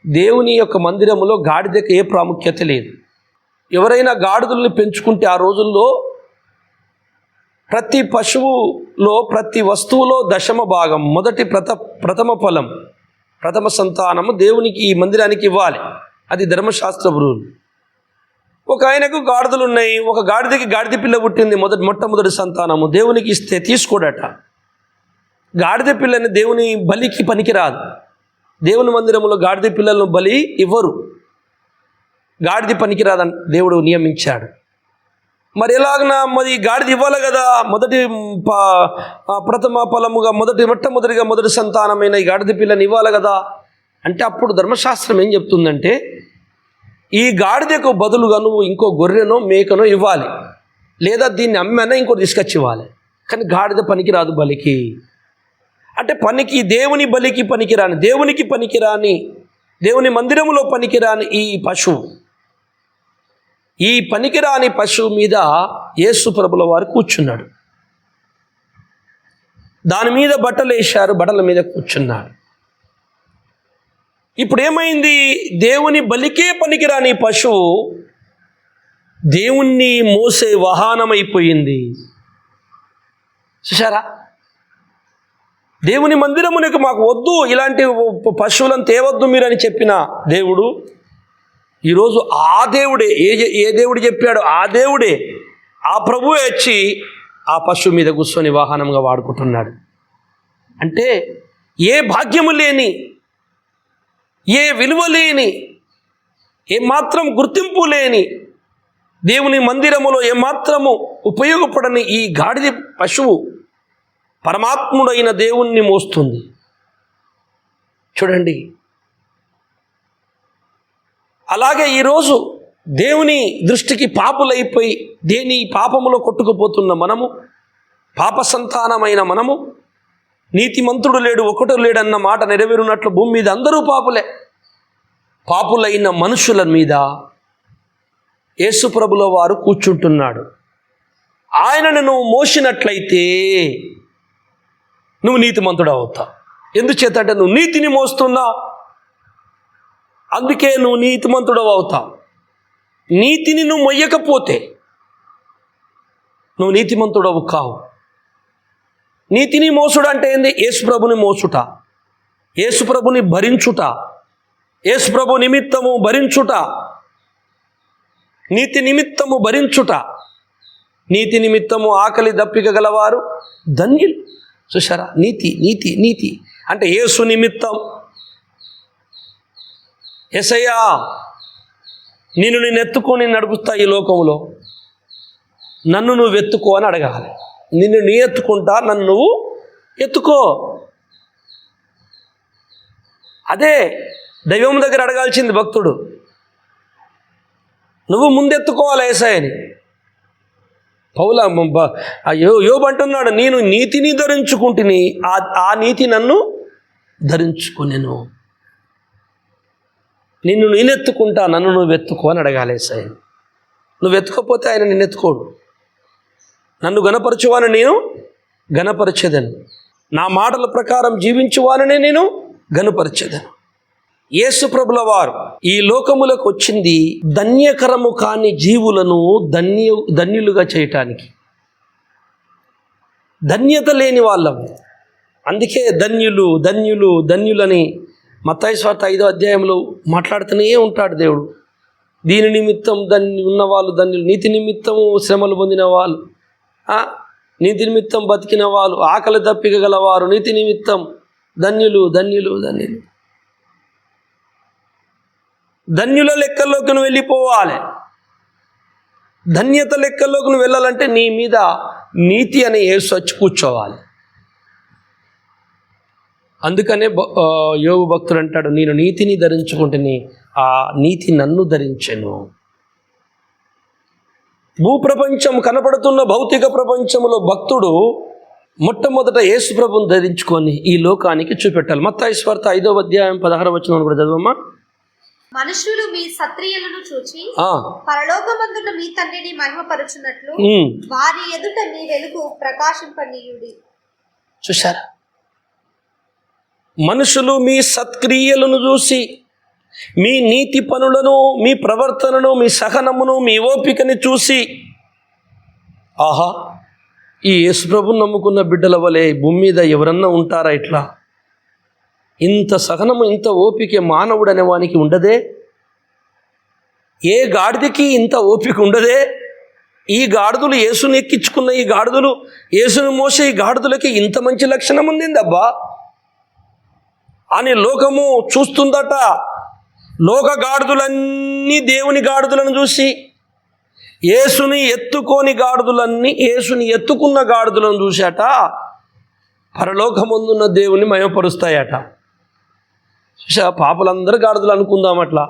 దేవుని యొక్క మందిరంలో గాడిదకి ఏ ప్రాముఖ్యత లేదు. ఎవరైనా గాడిదల్ని పెంచుకుంటే ఆ రోజుల్లో ప్రతి పశువులో, ప్రతి వస్తువులో దశమ భాగం, ప్రథమ ఫలం, ప్రథమ సంతానము దేవునికి, ఈ మందిరానికి ఇవ్వాలి. అది ధర్మశాస్త్ర రూల్. ఒక ఆయనకు గాడిదలు ఉన్నాయి, ఒక గాడిదకి గాడిద పిల్ల పుట్టింది, మొట్టమొదటి సంతానము, దేవునికి ఇస్తే తీసుకోడట. గాడిద పిల్లని దేవుని బలికి పనికిరాదు. దేవుని మందిరంలో గాడిద పిల్లలను బలి ఇవ్వరు, గాడిద పనికిరాదని దేవుడు నియమించాడు. మరి ఎలాగనా? మరి గాడిద ఇవ్వాలి కదా, ప్రథమ ఫలముగా, మొట్టమొదటిగా మొదటి సంతానమైన ఈ గాడిద పిల్లని ఇవ్వాలి కదా అంటే, అప్పుడు ధర్మశాస్త్రం ఏం చెప్తుందంటే, ఈ గాడిదకు బదులుగా నువ్వు ఇంకో గొర్రెనో మేకనో ఇవ్వాలి, లేదా దీన్ని అమ్మైనా ఇంకోటి తీసుకొచ్చి ఇవ్వాలి. కానీ గాడిద పనికిరాదు బలికి. అంటే దేవుని బలికి పనికిరాని, దేవునికి పనికిరాని, దేవుని మందిరములో పనికిరాని ఈ పశువు, ఈ పనికిరాని పశువు మీద యేసు ప్రభుల వారు కూర్చున్నాడు. దాని మీద బట్టలు వేశారు, బట్టల మీద కూర్చున్నాడు. ఇప్పుడు ఏమైంది? దేవుని బలికే పనికిరాని పశువు దేవుణ్ణి మోసే వాహనమైపోయింది. చూసారా? దేవుని మందిరమునకు మాకు వద్దు, ఇలాంటి పశువులను తేవద్దు మీరని చెప్పిన దేవుడు ఈరోజు ఆ దేవుడే, ఏ దేవుడు చెప్పాడో ఆ దేవుడే, ఆ ప్రభువే వచ్చి ఆ పశువు మీద కూర్చొని వాహనంగా వాడుకుంటున్నాడు. అంటే ఏ భాగ్యము లేని, ఏ విలువ లేని, ఏమాత్రం గుర్తింపు లేని, దేవుని మందిరములో ఏమాత్రము ఉపయోగపడని ఈ గాడిద పశువు పరమాత్ముడైన దేవుణ్ణి మోస్తుంది. చూడండి. అలాగే ఈరోజు దేవుని దృష్టికి పాపులైపోయి దేని పాపములో కొట్టుకుపోతున్న మనము, పాప సంతానమైన మనము, నీతిమంతుడు లేడు, ఒకడు లేడన్న మాట నెరవేరున్నట్లు భూమి మీద అందరూ పాపులే. పాపులైన మనుషుల మీద యేసు ప్రభుల వారు కూర్చుంటున్నాడు. ఆయనను నువ్వు మోసినట్లయితే నువ్వు నీతిమంతుడు అవుతావు. ఎందుచేత అంటే నువ్వు నీతిని మోస్తున్నా, అందుకే నువ్వు నీతిమంతుడు అవుతావు. నీతిని నువ్వు మొయ్యకపోతే నువ్వు నీతిమంతుడవు కావు. నీతిని మోసుడు అంటే ఏంది? యేసుప్రభుని మోసుట, యేసుప్రభుని భరించుట, యేసుప్రభు నిమిత్తము భరించుట, నీతి నిమిత్తము భరించుట. నీతి నిమిత్తము ఆకలి దప్పిక గలవారు ధన్యులు. చూసారా? నీతి నీతి నీతి అంటే యేసు నిమిత్తం. యేసయ్యా, నేను ఎత్తుకొని నడుపుతా ఈ లోకంలో, నన్ను నువ్వు ఎత్తుకో అని అడగాలి. నిన్ను నీ ఎత్తుకుంటా, నన్ను నువ్వు ఎత్తుకో. అదే దైవం దగ్గర అడగాల్సింది భక్తుడు. నువ్వు ముందెత్తుకోవాలి యేసయ్యని. యోబు అంటున్నాడు, నేను నీతిని ధరించుకుంటుని ఆ నీతి నన్ను ధరించుకునేను. నిన్ను నేనెత్తుకుంటా, నన్ను నువ్వు ఎత్తుకో అని అడగాలి సాయి. నువ్వు ఎత్తుకోపోతే ఆయన నిన్నెత్తుకోడు. నన్ను గణపరచువాని నేను గణపరచేదను, నా మాటల ప్రకారం జీవించువాననే నేను గణపరచేదను. యేసు ప్రభుల వారు ఈ లోకములకు వచ్చింది ధన్యకరము కాని జీవులను ధన్యులుగా చేయటానికి. ధన్యత లేని వాళ్ళం, అందుకే ధన్యులు ధన్యులు ధన్యులని మత్తయి సువార్త 5వ అధ్యాయంలో మాట్లాడుతూనే ఉంటాడు దేవుడు. దీని నిమిత్తం ఉన్నవాళ్ళు ధన్యులు, నీతి నిమిత్తము శ్రమలు పొందిన వాళ్ళు, నీతి నిమిత్తం బతికిన వాళ్ళు, ఆకలి దప్పిక గలవారు, నీతి నిమిత్తం ధన్యులు ధన్యులు ధన్యులు. ధన్యుల లెక్కల్లోకి నువ్వు వెళ్ళిపోవాలి. ధన్యత లెక్కల్లోకి నువ్వు వెళ్ళాలంటే నీ మీద నీతి అనే యేసు వచ్చి కూర్చోవాలి. అందుకనే యోబు భక్తుడు అంటాడు, నేను నీతిని ధరించుకుంటుని ఆ నీతి నన్ను ధరించెను. భూప్రపంచం కనపడుతున్న భౌతిక ప్రపంచంలో భక్తుడు మొట్టమొదట యేసు ప్రభువుని ధరించుకొని ఈ లోకానికి చూపెట్టాలి. మత్తయి సువార్త 5వ అధ్యాయం 16వ వచనం కూడా చదవమ్మా. మనుషులు మీ సత్క్రియలను చూచి పరలోకమందున్న మీ తండ్రిని మహిమపరచునట్లు వారి ఎదుట మీ వెలుగు ప్రకాశింపనీయుడి. చూశారా, మనుషులు మీ సత్క్రియలను చూసి మీ నీతి పనులను, మీ ప్రవర్తనను, మీ సహనమును, మీ ఓపికని చూసి, ఆహా, ఈ యేసుప్రభుని నమ్ముకున్న బిడ్డల వలె భూమి మీద ఎవరన్నా ఉంటారా? ఇట్లా ఇంత సహనము, ఇంత ఓపిక మానవుడు అనే వానికి ఉండదే? ఏ గాడిదకి ఇంత ఓపిక ఉండదే? ఈ గాడిదలు యేసుని ఎక్కించుకున్న ఈ గాడిదలు, యేసుని మోసే ఈ గాడిదలకి ఇంత మంచి లక్షణం ఉందిందబ్బా అని లోకము చూస్తుందట. లోక గాడిదలన్నీ దేవుని గాడిదలను చూసి, యేసుని ఎత్తుకోని గాడిదలన్నీ యేసుని ఎత్తుకున్న గాడిదలను చూశాట పరలోకమందున్న దేవుని మహిమపరుస్తాయట. చూసా, పాపలందరూ గాడిదలు అనుకుందాం. అట్లా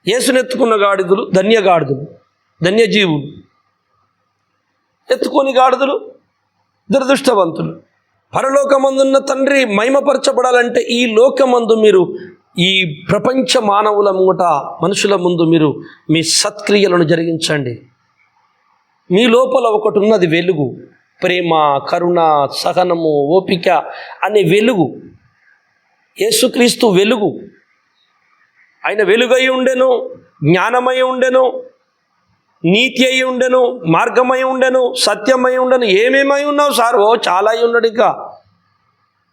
యేసుని ఎత్తుకున్న గాడిదలు ధన్య గాడిదలు, ధన్యజీవులు. ఎత్తుకోని గాడిదలు దురదృష్టవంతులు. పరలోకమందున్న తండ్రి మహిమపరచబడాలంటే ఈ లోకమందు మీరు, ఈ ప్రపంచ మానవుల ముంగట, మనుషుల ముందు మీరు మీ సత్క్రియలను జరిగించండి. మీ లోపల ఒకటి ఉన్నది, వెలుగు, ప్రేమ, కరుణ, సహనము, ఓపిక అనే వెలుగు. యేసుక్రీస్తు వెలుగు. ఆయన వెలుగై ఉండెను, జ్ఞానమై ఉండెను, నీతి అయి ఉండెను, మార్గమై ఉండెను, సత్యమై ఉండెను. ఏమేమై ఉన్నావు సార్? చాలా అయి ఉన్నాడు. ఇంకా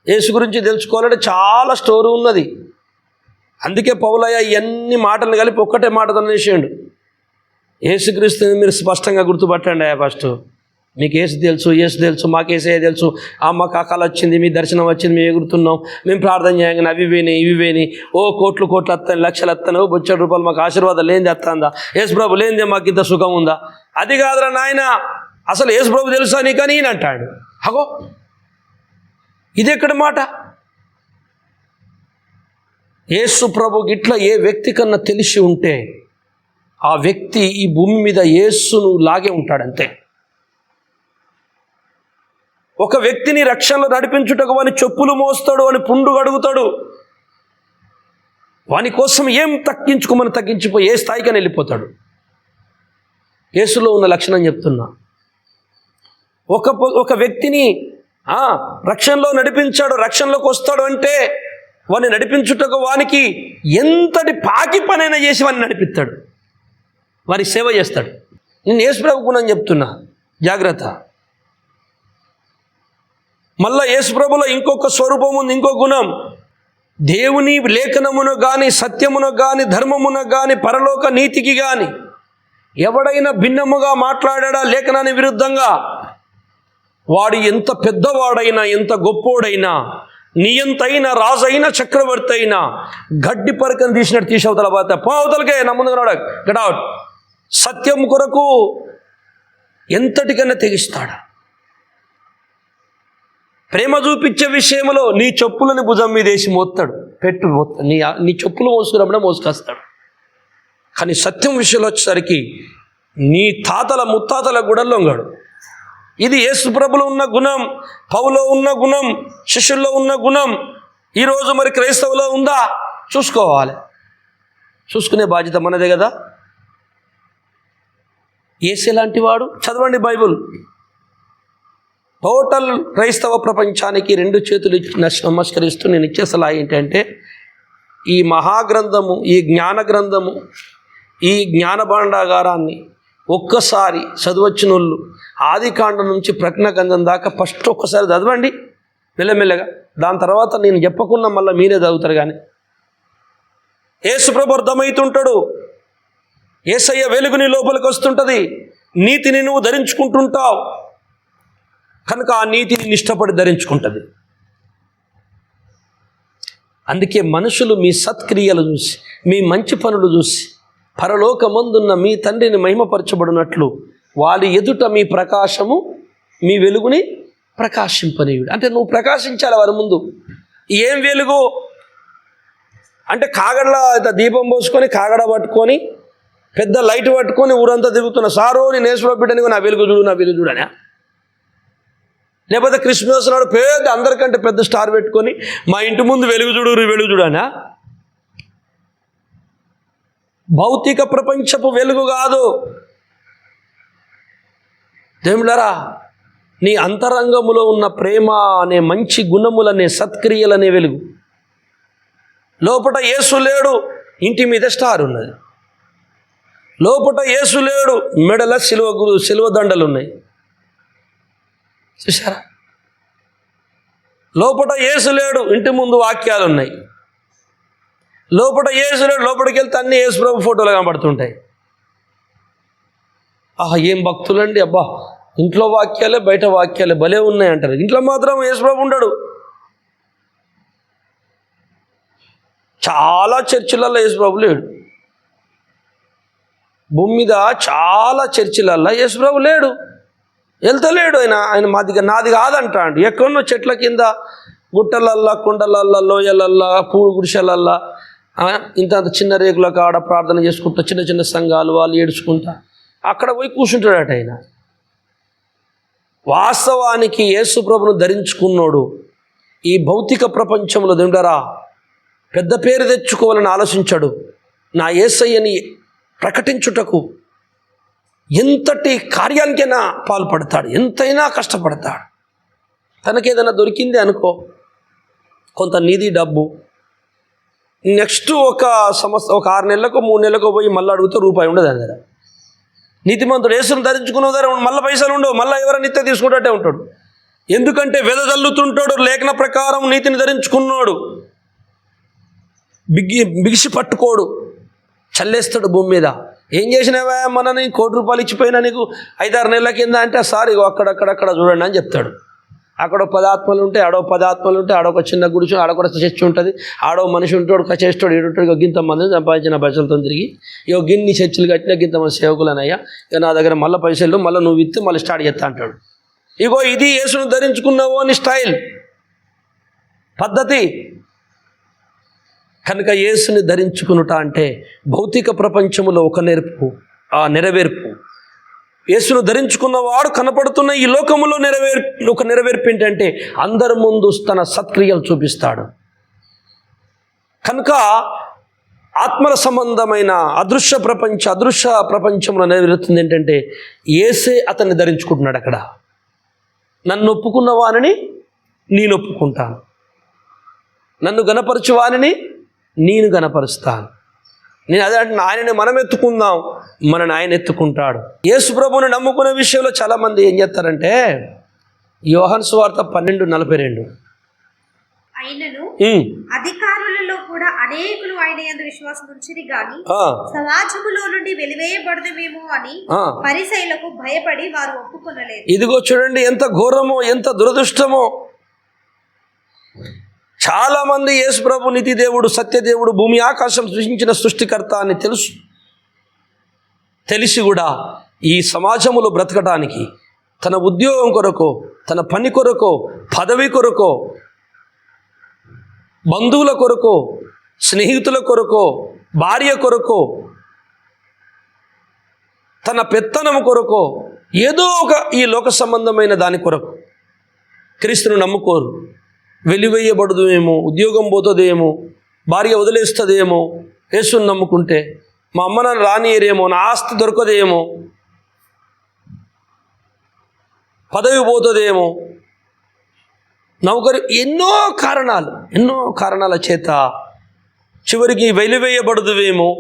యేసు గురించి తెలుసుకోవాలంటే చాలా స్టోరీ ఉన్నది. అందుకే పౌలయ్య ఇవన్నీ మాటలు కలిపి ఒక్కటే మాట అనేసిండు, యేసుక్రీస్తుని మీరు స్పష్టంగా గుర్తుపట్టండి. ఫస్ట్ మీకు యేసు తెలుసు, మాకు యేసయ్య తెలుసు. మాకు అకాల వచ్చింది, మీ దర్శనం వచ్చింది, మేము ఎగురుతున్నాం, మేము ప్రార్థన చేయగానే అవి వేని ఇవి వేని, కోట్లు వస్తాను, లక్షలు వస్తాను, బొచ్చడి రూపాయలు మాకు ఆశీర్వాదం లేనిది వస్తుందా? యేసు ప్రభు లేనిదే మాకు ఇంత సుఖం ఉందా? అది కాదురా నాయన, అసలు యేసు ప్రభు తెలుసా నీకని ఈయన అంటాడు. అగో, ఇది ఎక్కడ మాట? యేసు ప్రభు గిట్లా ఏ వ్యక్తి కన్నా తెలిసి ఉంటే ఆ వ్యక్తి ఈ భూమి మీద యేసును లాగే ఉంటాడంతే. ఒక వ్యక్తిని రక్షణలో నడిపించుటకు వాని చెప్పులు మోస్తాడు, వాని పుండు గడుగుతాడు, వాని కోసం ఏం తగ్గించిపోయి ఏ స్థాయికని వెళ్ళిపోతాడు. యేసులో ఉన్న లక్షణం చెప్తున్నా. ఒక వ్యక్తిని రక్షణలో నడిపించాడు, రక్షణలోకి వస్తాడు అంటే వాని నడిపించుటకు వానికి ఎంతటి పాకి పనైనా చేసి వాడిని నడిపిస్తాడు, వారి సేవ చేస్తాడు. నేను యేసు ప్రభు గుణం చెప్తున్నా, జాగ్రత్త. మళ్ళా యేసు ప్రభులో ఇంకొక స్వరూపం ఉంది, ఇంకో గుణం. దేవుని లేఖనమును కానీ, సత్యమును కానీ, ధర్మమును కానీ, పరలోక నీతికి కానీ ఎవడైనా భిన్నముగా మాట్లాడా లేఖనానికి విరుద్ధంగా, వాడు ఎంత పెద్దవాడైనా, ఎంత గొప్పోడైనా, నియంతైన రాజైన చక్రవర్తి అయినా గడ్డి పరకను తీసినట్టు తీసవతల పోతే పోవతలకే నా ముందు గడౌట్. సత్యం కొరకు ఎంతటికన్నా తెగిస్తాడు. ప్రేమ చూపించే విషయంలో నీ చెప్పులని భుజం మీద వేసి మోస్తాడు, నీ చెప్పులు మోసుకున్నప్పుడే మోసుకొస్తాడు. కానీ సత్యం విషయంలో వచ్చేసరికి నీ తాతల ముత్తాతల కూడా లొంగడు. ఇది యేసు ప్రభులో ఉన్న గుణం, పౌలో ఉన్న గుణం, శిష్యుల్లో ఉన్న గుణం ఈరోజు మరి క్రైస్తవులో ఉందా? చూసుకోవాలి. చూసుకునే బాధ్యత మనదే కదా. యేసు లాంటి వాడు, చదవండి బైబుల్. టోటల్ క్రైస్తవ ప్రపంచానికి 2 చేతులు నమస్కరిస్తూ నేను ఇచ్చే సలహా ఏంటంటే, ఈ మహాగ్రంథము, ఈ జ్ఞాన గ్రంథము, ఈ జ్ఞాన భాండాగారాన్ని ఒక్కసారి చదవచ్చిన వాళ్ళు ఆదికాండం నుంచి ప్రకటన గ్రంథం దాకా ఫస్ట్ ఒక్కసారి చదవండి మెల్లమెల్లగా. దాని తర్వాత నేను చెప్పకుండా మళ్ళీ మీరే చదువుతారు. కానీ యేసుప్రభు అర్థమవుతుంటాడు. యేసయ్య వెలుగుని లోపలికి వస్తుంటుంది. నీతిని నువ్వు ధరించుకుంటుంటావు కనుక ఆ నీతిని ఇష్టపడి ధరించుకుంటుంది. అందుకే మనుషులు మీ సత్క్రియలు చూసి, మీ మంచి పనులు చూసి పరలోకమందున్న మీ తండ్రిని మహిమపరచబడినట్లు వారి ఎదుట మీ ప్రకాశము, మీ వెలుగుని ప్రకాశింపనీయుడు. అంటే నువ్వు ప్రకాశించాలి వారి ముందు. ఏం వెలుగు అంటే కాగడలో దీపం పోసుకొని, కాగడ పట్టుకొని, పెద్ద లైట్ పట్టుకొని ఊరంతా తిరుగుతున్న సారో నేను యేసుప్రభు బిడ్డని నా వెలుగు చూడు, నా వెలుగు చూడనా? లేకపోతే క్రిస్మస్ నాడు పెద్ద అందరికంటే పెద్ద స్టార్ పెట్టుకొని మా ఇంటి ముందు వెలుగు చూడు, వెలుగు చూడనా? భౌతిక ప్రపంచపు వెలుగు కాదు. దేవులారా, నీ అంతరంగములో ఉన్న ప్రేమ అనే మంచి గుణములనే సత్క్రియలనే వెలుగు. లోపట యేసు లేడు, ఇంటి మీద స్టార్ ఉన్నది. లోపట యేసు లేడు, మెడల సిలువ దండలు ఉన్నాయి. చూసారా? లోపట యేసు లేడు, ఇంటి ముందు వాక్యాలు ఉన్నాయి. లోపట యేసు లేడు, లోపలికి వెళ్తే అన్ని యేసు ప్రభు ఫోటోలు కనబడుతుంటాయి. ఏం భక్తులండి, అబ్బా ఇంట్లో వాక్యాలే బయట వాక్యాలే భలే ఉన్నాయి అంటారు. ఇంట్లో మాత్రం యేసు ప్రభు ఉండడు. చాలా చర్చిలల్లో యేసు ప్రభు లేడు. భూమి మీద చాలా చర్చిలల్లో యేసు ప్రభు లేడు, వెళ్తలేడు. ఆయన నాది కాదంటాడు. ఎక్కడో చెట్ల కింద, గుట్టలల్లా, కొండలల్లా, లోయలల్లా, పూలు గుడిసెలల్లా, ఇంత చిన్న రేకుల కాడ ప్రార్థన చేసుకుంటా, చిన్న చిన్న సంఘాలు వాళ్ళు ఏడుచుకుంటా అక్కడ పోయి కూర్చుంటాడట ఆయన. వాస్తవానికి యేసు ప్రభును ధరించుకున్నాడు ఈ భౌతిక ప్రపంచంలో దేవుడారా పెద్ద పేరు తెచ్చుకోవాలని ఆలోచించాడు. నా యేసయ్యని ప్రకటించుటకు ఎంతటి కార్యానికైనా పాల్పడతాడు, ఎంతైనా కష్టపడతాడు. తనకేదైనా దొరికింది అనుకో, కొంత నిధి డబ్బు, నెక్స్ట్ ఒక 6 నెలలకు 3 నెలలకు పోయి మళ్ళీ అడిగితే రూపాయి ఉండదు అని దగ్గర. నీతిమంతుడు యేసును ధరించుకున్న దగ్గర మళ్ళీ పైసలు ఉండవు, మళ్ళీ ఎవరైనా నిత్య తీసుకుంటే ఉంటాడు. ఎందుకంటే వెదజల్లుతుంటాడు. లేఖన ప్రకారం నీతిని ధరించుకున్నాడు. బిగిసి పట్టుకోడు, చల్లేస్తాడు భూమి మీద. ఏం చేసినావా మనని, ₹1 ఇచ్చిపోయినా నీకు 5-6 నెలల కింద అంటే, సార్ ఇగో అక్కడక్కడ చూడండి అని చెప్తాడు. అక్కడ 10 ఆత్మలు ఉంటాయి, ఆడో 10 ఆత్మలు ఉంటాయి, ఆడొక చిన్న గుడిచి, ఆడొక చర్చి ఉంటుంది, ఆడో మనిషి ఉంటాడు, చేస్తాడు, ఏడుంటాడు. గింతమంది సంపాదించిన పైసలతో తిరిగి ఇక గిన్ని చర్చిలు కట్టినా గింతమంది సేవకులనయ్యా, ఇక నా దగ్గర మళ్ళీ పైసలు, మళ్ళీ నువ్వు ఇస్తే మళ్ళీ స్టార్ట్ చేస్తా అంటాడు. ఇగో ఇది యేసును ధరించుకున్నావు అని స్టైల్ పద్ధతి. కనుక యేసుని ధరించుకునుట అంటే భౌతిక ప్రపంచంలో ఒక నెరవేర్పు. యేసును ధరించుకున్నవాడు కనపడుతున్న ఈ లోకములో ఒక నెరవేర్పు ఏంటంటే అందరి ముందు తన సత్క్రియలు చూపిస్తాడు. కనుక ఆత్మల సంబంధమైన అదృశ్య ప్రపంచంలో నెరవేరుతుంది ఏంటంటే యేసే అతన్ని ధరించుకుంటున్నాడు. అక్కడ నన్ను ఒప్పుకున్నవానిని నేను ఒప్పుకుంటాను, నన్ను గణపరచువానిని నేను గణపరుస్తాను. నేను అదే అంటే ఆయనని మనం ఎత్తుకుందాం, మనని ఆయన ఎత్తుకుంటాడు. యేసు ప్రభువుని నమ్ముకునే విషయంలో చాలామంది ఏం చేస్తారంటే, యోహాను సువార్త 12:42 అయినను అధికారులలో కూడా అనేకులు ఆయన యందు విశ్వాసం ఉంచిరి గాని సమాజములో నుండి వెలివేయబడదుమేమో అని పరిసయ్యులకు భయపడి వారు ఒప్పుకొనలేదు. ఇదిగో చూడండి ఎంత ఘోరమో, ఎంత దురదృష్టమో. చాలామంది యేసు ప్రభు నీతి దేవుడు, సత్యదేవుడు, భూమి ఆకాశం సృష్టించిన సృష్టికర్త అని తెలిసి కూడా ఈ సమాజంలో బ్రతకడానికి తన ఉద్యోగం కొరకో, తన పని కొరకో, పదవి కొరకో, బంధువుల కొరకో, స్నేహితుల కొరకో, భార్య కొరకో తన పెత్తనము కొరకు ఏదో ఒక ఈ లోక సంబంధమైన దాని కొరకు క్రీస్తును నమ్ముకోరు. వెలివేయబడదుమేమో, ఉద్యోగం పోతుందేమో, భార్య వదిలేస్తుందేమో, యేసుని నమ్ముకుంటే మా అమ్మ నాన్న రానియరేమో, నా ఆస్తి దొరకదేమో, పదవి పోతుందేమో, నౌకరు, ఎన్నో కారణాల చేత చివరికి వెలివేయబడదువేమో,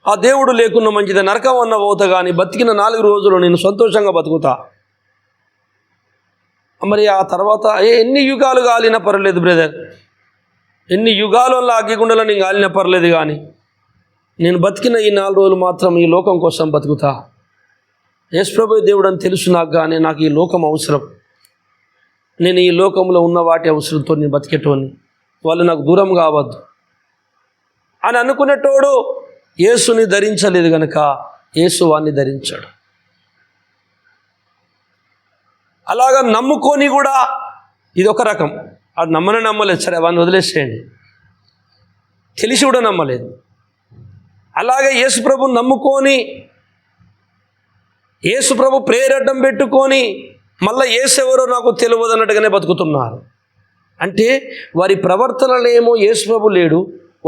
ఆ దేవుడు లేకున్నా మంచిది, నరకం అన్న పోతా కానీ బతికిన 4 రోజులు నేను సంతోషంగా బతుకుతా. మరి ఆ తర్వాత ఎన్ని యుగాలు కాలినా పర్లేదు బ్రదర్, ఎన్ని యుగాలు వల్ల అగ్గిగుండలో నేను కాలినా పర్లేదు, కానీ నేను బతికిన ఈ 4 రోజులు మాత్రం ఈ లోకం కోసం బతుకుతా. యేసుప్రభు దేవుడు అని తెలుసు నాకు, కానీ నాకు ఈ లోకం అవసరం. నేను ఈ లోకంలో ఉన్న వాటి అవసరంతో నేను బతికేటోని, వాళ్ళు నాకు దూరం కావద్దు అని అనుకునేటోడు యేసుని ధరించలేదు కనుక యేసు వాణ్ణి ధరించాడు. అలాగా నమ్ముకొని కూడా ఇది ఒక రకం. అది నమ్మలేదు, సరే వాడిని వదిలేసేయండి, తెలిసి కూడా నమ్మలేదు. అలాగే యేసుప్రభు నమ్ముకొని యేసుప్రభు ప్రేరడ్డం పెట్టుకొని మళ్ళీ యేసెవరో నాకు తెలియదు అన్నట్టుగానే బతుకుతున్నారు. అంటే వారి ప్రవర్తనలేమో యేసుప్రభు లేడు,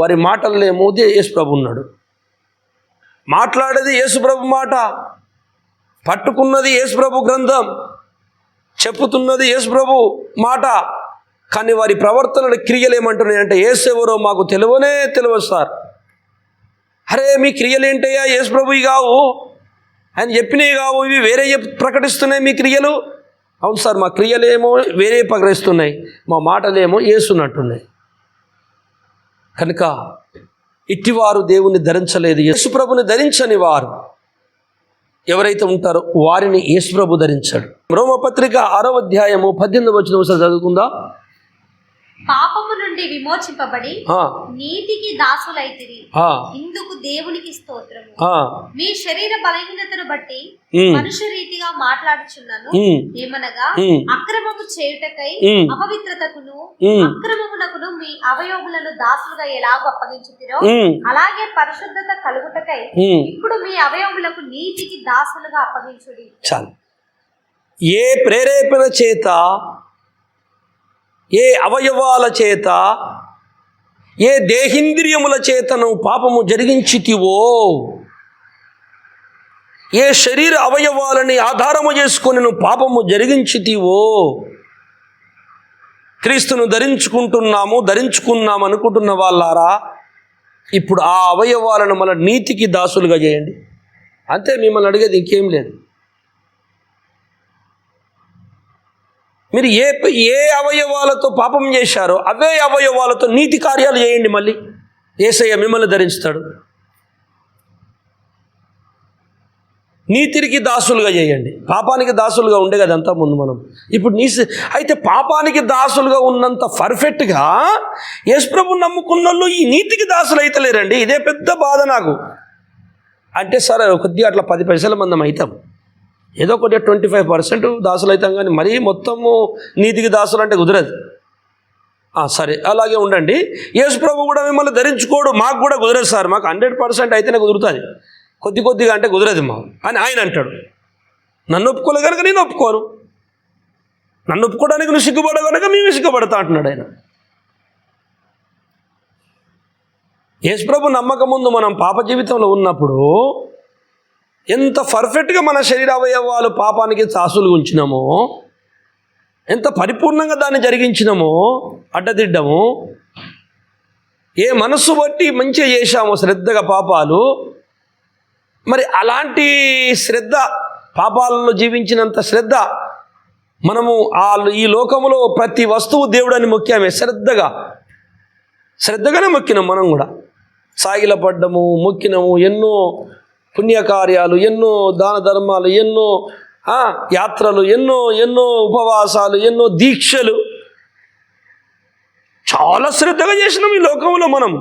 వారి మాటలేమో యేసుప్రభు ఉన్నాడు. మాట్లాడేది యేసుప్రభు మాట, పట్టుకున్నది యేసుప్రభు గ్రంథం, చెప్పుతున్నది యేసుప్రభు మాట, కానీ వారి ప్రవర్తనలు క్రియలు ఏమంటున్నాయంటే యేసెవరో మాకు తెలియదు సార్. అరే మీ క్రియలు ఏంటయ్యా, యేసుప్రభువి కావు, ఆయన చెప్పినవి కావు, ఇవి వేరే ప్రకటిస్తున్నాయి మీ క్రియలు. అవును సార్, మా క్రియలేమో వేరే ప్రకటిస్తున్నాయి, మా మాటలేమో యేసున్నట్టున్నాయి. కనుక ఇట్టివారు దేవుణ్ణి ధరించలేదు. యేసుప్రభుని ధరించని వారు ఎవరైతే ఉంటారో వారిని యేసుప్రభు ధరించాడు. రోమపత్రిక 6వ అధ్యాయము 18వ వచనం చదువుకుందా. పాపము నుండి విమోచింపబడి నీతికి దాసులైతిరి, ఇందుకు దేవునికి స్తోత్రము. మీ శరీర బలహీనతను బట్టి మనుష్య రీతిగా మాట్లాడుచున్నాను, ఏమనగా అక్రమము చేయుటకై అపవిత్రతకును అక్రమమునకును మీ అవయవములను దాసులుగా ఎలాగో అప్పగించుతిరో అలాగే పరిశుద్ధత కలుగుటకై ఇప్పుడు మీ అవయవములకు నీతికి దాసులుగా అప్పగించుడి. చాలు. ఏ ప్రేరేపణ చేత, ఏ అవయవాల చేత, ఏ దేహేంద్రియముల చేత నువ్వు పాపము జరిగించితివో, ఏ శరీర అవయవాలని ఆధారము చేసుకొని నువ్వు పాపము జరిగించితివో, క్రీస్తును ధరించుకున్నాము అనుకుంటున్న వాళ్ళారా, ఇప్పుడు ఆ అవయవాలను మన నీతికి దాసులుగా చేయండి. అంతే, మిమ్మల్ని అడిగేది ఇంకేం లేదు. మీరు ఏ అవయవాలతో పాపం చేశారో అవే అవయవాలతో నీతి కార్యాలు చేయండి. మళ్ళీ యేసయ్య మిమ్మల్ని ధరించుతాడు. నీతికి దాసులుగా చేయండి. పాపానికి దాసులుగా ఉండే కదా అంతా ముందు మనం. ఇప్పుడు అయితే పాపానికి దాసులుగా ఉన్నంత పర్ఫెక్ట్గా యేసుప్రభు నమ్ముకున్న వాళ్ళు ఈ నీతికి దాసులు అయితే లేరండి. ఇదే పెద్ద బాధ నాకు. అంటే సరే కొద్దిగా అట్లా 10 పైసల మందం అవుతాం, ఏదో కొద్దిగా 25% దాసులు అవుతాం, కానీ మరీ మొత్తము నీతికి దాసులు అంటే కుదరదు. సరే అలాగే ఉండండి. యేసుప్రభు కూడా మిమ్మల్ని ధరించుకోడు, మాకు కూడా కుదరదు సార్, మాకు 100% అయితేనే కుదురుతుంది, కొద్దిగా అంటే కుదరదు మా అని ఆయన అంటాడు. నన్ను ఒప్పుకోలే కనుక నేను ఒప్పుకోను, నన్ను ఒప్పుకోవడానికి నువ్వు సిగ్గుపడ కనుక మేము సిగ్గుపడతా అంటున్నాడు ఆయన. యేసుప్రభు నమ్మకం ముందు మనం పాప జీవితంలో ఉన్నప్పుడు ఎంత పర్ఫెక్ట్గా మన శరీర అవయవాలు పాపానికి దాసులు ఉంచినామో, ఎంత పరిపూర్ణంగా దాన్ని జరిగించినామో, అడ్డదిడ్డము, ఏ మనస్సు బట్టి మంచిగా చేశామో శ్రద్ధగా పాపాలు, మరి అలాంటి శ్రద్ధ, పాపాలలో జీవించినంత శ్రద్ధ మనము ఈ లోకములో ప్రతి వస్తువు దేవుడని మొక్కామే, శ్రద్ధగానే మొక్కినాం. మనం కూడా సాగిల పడ్డము, మొక్కినము, ఎన్నో పుణ్యకార్యాలు, ఎన్నో దాన ధర్మాలు, ఎన్నో యాత్రలు, ఎన్నో ఉపవాసాలు, ఎన్నో దీక్షలు, చాలా శ్రద్ధగా చేసినాం ఈ లోకంలో మనం.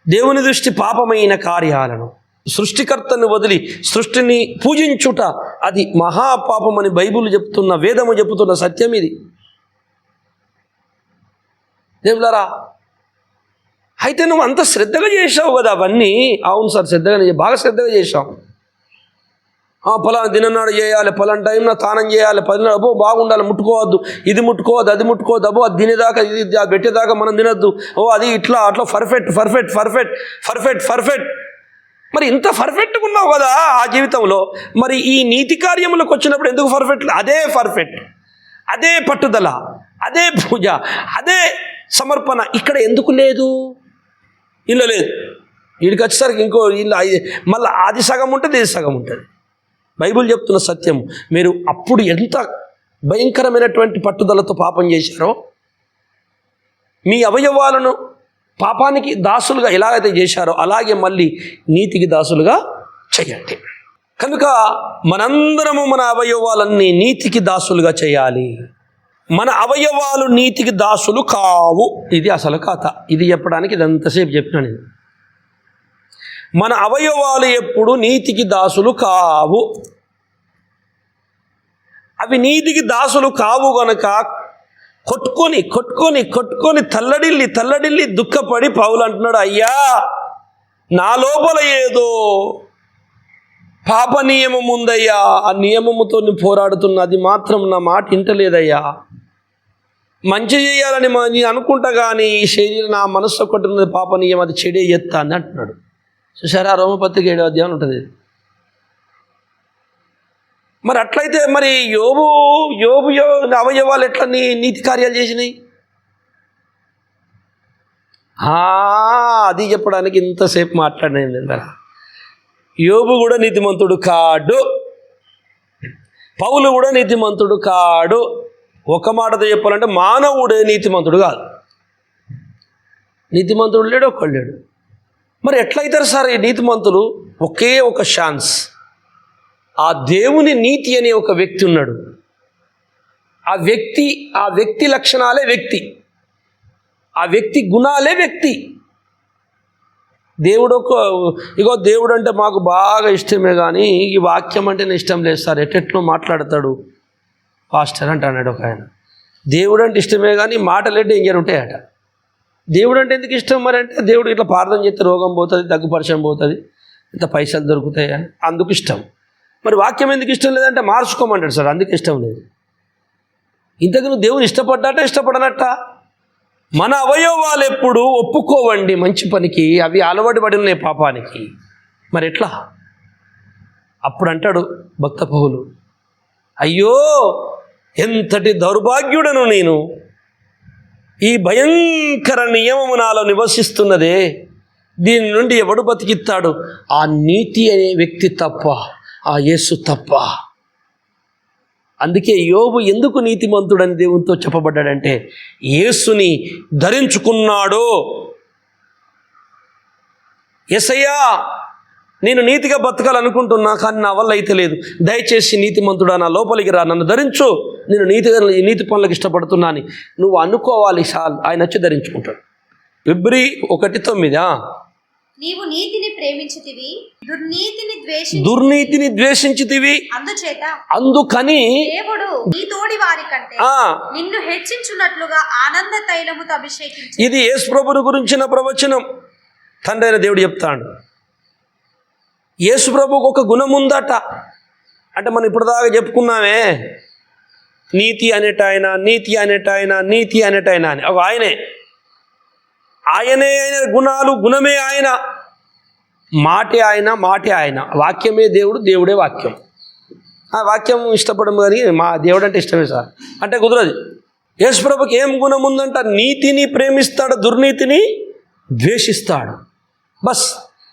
దేవుని దృష్టి పాపమైన కార్యాలను, సృష్టికర్తను వదిలి సృష్టిని పూజించుట అది మహాపాపమని బైబిల్ చెప్తున్న, వేదము చెప్తున్న సత్యం ఇది. దేవులారా, అయితే నువ్వు అంత శ్రద్ధగా చేసావు కదా అవన్నీ. అవును సార్, బాగా శ్రద్ధగా చేసాం. పలానా దిననాడు చేయాలి, పలానా టైంలో స్నానం చేయాలి, 10 నాడు బాగుండాలి, ముట్టుకోవద్దు, ఇది ముట్టుకోవద్దు, అది ముట్టుకోవద్దు, అది తినేదాకా, ఇది పెట్టేదాకా మనం తినద్దు, అది ఇట్లా అట్లా perfect perfect perfect perfect perfect. మరి ఇంత పర్ఫెక్ట్గా ఉన్నావు కదా ఆ జీవితంలో, మరి ఈ నీతి కార్యములకు వచ్చినప్పుడు ఎందుకు పర్ఫెక్ట్? అదే పర్ఫెక్ట్, అదే పట్టుదల, అదే పూజ, అదే సమర్పణ ఇక్కడ ఎందుకు లేదు? ఇల్లు లేదు. వీడికి వచ్చేసరికి ఇంకో ఇల్లు, మళ్ళీ అది సగం ఉంటుంది, ఇది సగం ఉంటుంది. బైబిల్ చెప్తున్న సత్యం, మీరు అప్పుడు ఎంత భయంకరమైనటువంటి పట్టుదలతో పాపం చేశారో, మీ అవయవాలను పాపానికి దాసులుగా ఎలాగైతే చేశారో అలాగే మళ్ళీ నీతికి దాసులుగా చేయండి. కనుక మనందరము మన అవయవాలన్నీ నీతికి దాసులుగా చేయాలి. మన అవయవాలు నీతికి దాసులు కావు. ఇది అసలు కథ. ఇది చెప్పడానికి ఇదంతసేపు చెప్పినా నేను. మన అవయవాలు ఎప్పుడు నీతికి దాసులు కావు. అవి నీతికి దాసులు కావు గనక కొట్టుకొని కొట్టుకొని కొట్టుకొని తల్లడిల్లి దుఃఖపడి పౌలు అంటున్నాడు, అయ్యా నా లోపల ఏదో పాప నియమం ఉందయ్యా, ఆ నియమముతో పోరాడుతున్నా, అది మాత్రం నా మాట వింటలేదయ్యా. మంచి చేయాలని నేను అనుకుంటా కానీ ఈ శరీరం నా మనస్సు కొట్టున్నది పాప నియమం, అది చెడే ఎత్తా అని అంటున్నాడు. చూసారా, రోమపత్రిక 7వ అధ్యాయం ఉంటుంది. మరి అట్లయితే మరి యోబు అవయవాలు ఎట్లా నీతి కార్యాలు చేసినాయి? అది చెప్పడానికి ఇంతసేపు మాట్లాడినా. యోబు కూడా నీతిమంతుడు కాడు, పౌలు కూడా నీతిమంతుడు కాడు. ఒక మాటతో చెప్పాలంటే మానవుడే నీతిమంతుడు కాదు. నీతిమంతుడు లేడు, ఒక్కడు లేడు. మరి ఎట్లయితారు సార్ ఈ నీతిమంతులు? ఒకే ఒక ఛాన్స్. ఆ దేవుని నీతి అనే ఒక వ్యక్తి ఉన్నాడు. ఆ వ్యక్తి లక్షణాలే వ్యక్తి, ఆ వ్యక్తి గుణాలే వ్యక్తి. దేవుడు అంటే మాకు బాగా ఇష్టమే కానీ ఈ వాక్యం అంటేనే ఇష్టం లేదు సార్, ఎట్టెట్లో మాట్లాడతాడు పాస్టర్ అంటే అన్నాడు ఒక ఆయన. దేవుడు అంటే ఇష్టమే కానీ మాటలే డేంజర్ ఉంటాయట. దేవుడు అంటే ఎందుకు ఇష్టం మరి అంటే, దేవుడు ఇట్లా ప్రార్థన చేస్తే రోగం పోతుంది, దగ్గుపరిచయం పోతుంది, ఇంత పైసలు దొరుకుతాయి అని అందుకు ఇష్టం. మరి వాక్యం ఎందుకు ఇష్టం లేదంటే మార్చుకోమంటాడు సార్, అందుకే ఇష్టం లేదు. ఇంతకు నువ్వు దేవుని ఇష్టపడనట్ట? మన అవయవాలు ఎప్పుడు ఒప్పుకోవండి మంచి పనికి, అవి అలవాటు పడి ఉన్నాయి పాపానికి. మరి ఎట్లా? అప్పుడు అంటాడు భక్త పౌలు, అయ్యో ఎంతటి దౌర్భాగ్యుడను నేను, ఈ భయంకర నియమము నాలో నివసిస్తున్నదే, దీని నుండి ఎవడు బతికిస్తాడు? ఆ నీతి అనే వ్యక్తి తప్ప, ఆ యేసు తప్ప. అందుకే యోబు ఎందుకు నీతిమంతుడని దేవునితో చెప్పబడ్డాడంటే, యేసుని ధరించుకున్నాడు. యేసయ్యా నేను నీతిగా బతకాలనుకుంటున్నా కానీ నా వల్ల అయితే లేదు, దయచేసి నీతిమంతుడా నా లోపలికి రా, నన్ను ధరించు, నేను నీతి పనులకు ఇష్టపడుతున్నాను నువ్వు అనుకోవాలి. చాలు, ఆయన వచ్చి ధరించుకుంటాడు. ఫిబ్రవరి 1:9 నీవు నీతిని ప్రేమించితివి, దుర్నీతిని ద్వేషించితివి, అందుకని దేవుడు నీ తోడి వారి కంటే నిన్ను హెచ్చించున్నట్లుగా ఆనంద తైలముతో అభిషేకించి. ఇది యేసు ప్రభువుని గురించిన ప్రవచనం. తండ్రి అయిన దేవుడు చెప్తాడు, యేసు ప్రభువుకు ఒక గుణం ఉందట. అంటే మనం ఇప్పటిదాకా చెప్పుకున్నామే, నీతి అనేటాయన అని. ఆయనే ఆయన గుణాలు, గుణమే ఆయన, మాటే ఆయన, వాక్యమే దేవుడే వాక్యం. ఆ వాక్యం ఇష్టపడము కానీ మా దేవుడు అంటే ఇష్టమే సార్ అంటే కుదరదు. యేసు ప్రభుకి ఏం గుణం ఉందంట? నీతిని ప్రేమిస్తాడు, దుర్నీతిని ద్వేషిస్తాడు. బస్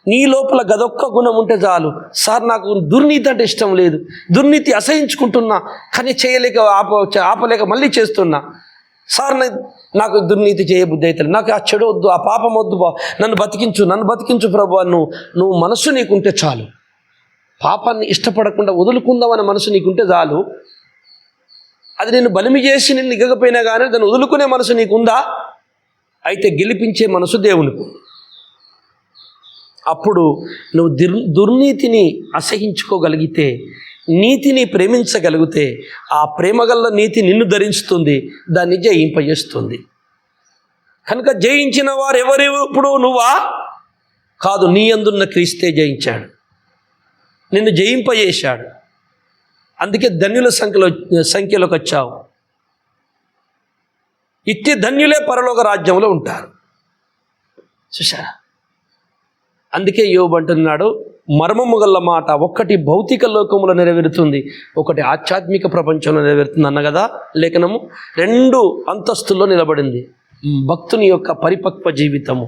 నీ లోపల గదొక్క గుణం ఉంటే చాలు. సార్ నాకు దుర్నీతి అంటే ఇష్టం లేదు, దుర్నీతి అసహించుకుంటున్నా కానీ చేయలేక ఆపలేక మళ్ళీ చేస్తున్నా. సార్ నాకు దుర్నీతి చేయబుద్ధి అవుతుంది, నాకు ఆ చెడు వద్దు, ఆ పాపం వద్దు, నన్ను బతికించు ప్రభు. నువ్వు మనసు నీకుంటే చాలు. పాపాన్ని ఇష్టపడకుండా వదులుకుందామనే మనసు నీకుంటే చాలు. అది నేను బలిమి చేసి నిన్ను ఇగకపోయినా కానీ దాన్ని వదులుకునే మనసు నీకుందా? అయితే గెలిపించే మనసు దేవునికి. అప్పుడు నువ్వు దుర్నీతిని అసహించుకోగలిగితే, నీతిని ప్రేమించగలిగితే, ఆ ప్రేమగల్ల నీతి నిన్ను ధరించుతుంది, దాన్ని జయింపజేస్తుంది. కనుక జయించిన వారు ఎవరు ఇప్పుడు? నువ్వా? కాదు, నీ యందున్న క్రీస్తే జయించాడు, నిన్ను జయింపజేశాడు. అందుకే ధన్యుల సంఖ్యలోకి వచ్చావు. ఇట్టి ధన్యులే పరలోక రాజ్యంలో ఉంటారు. చూశారా? అందుకే యోబు అంటున్నాడు, మర్మము గల్ల మాట, ఒకటి భౌతిక లోకములో నెరవేరుతుంది, ఒకటి ఆధ్యాత్మిక ప్రపంచంలో నెరవేరుతుంది అన్న కదా లేఖనము. 2 అంతస్తుల్లో నిలబడింది. భక్తుని యొక్క పరిపక్వ జీవితము,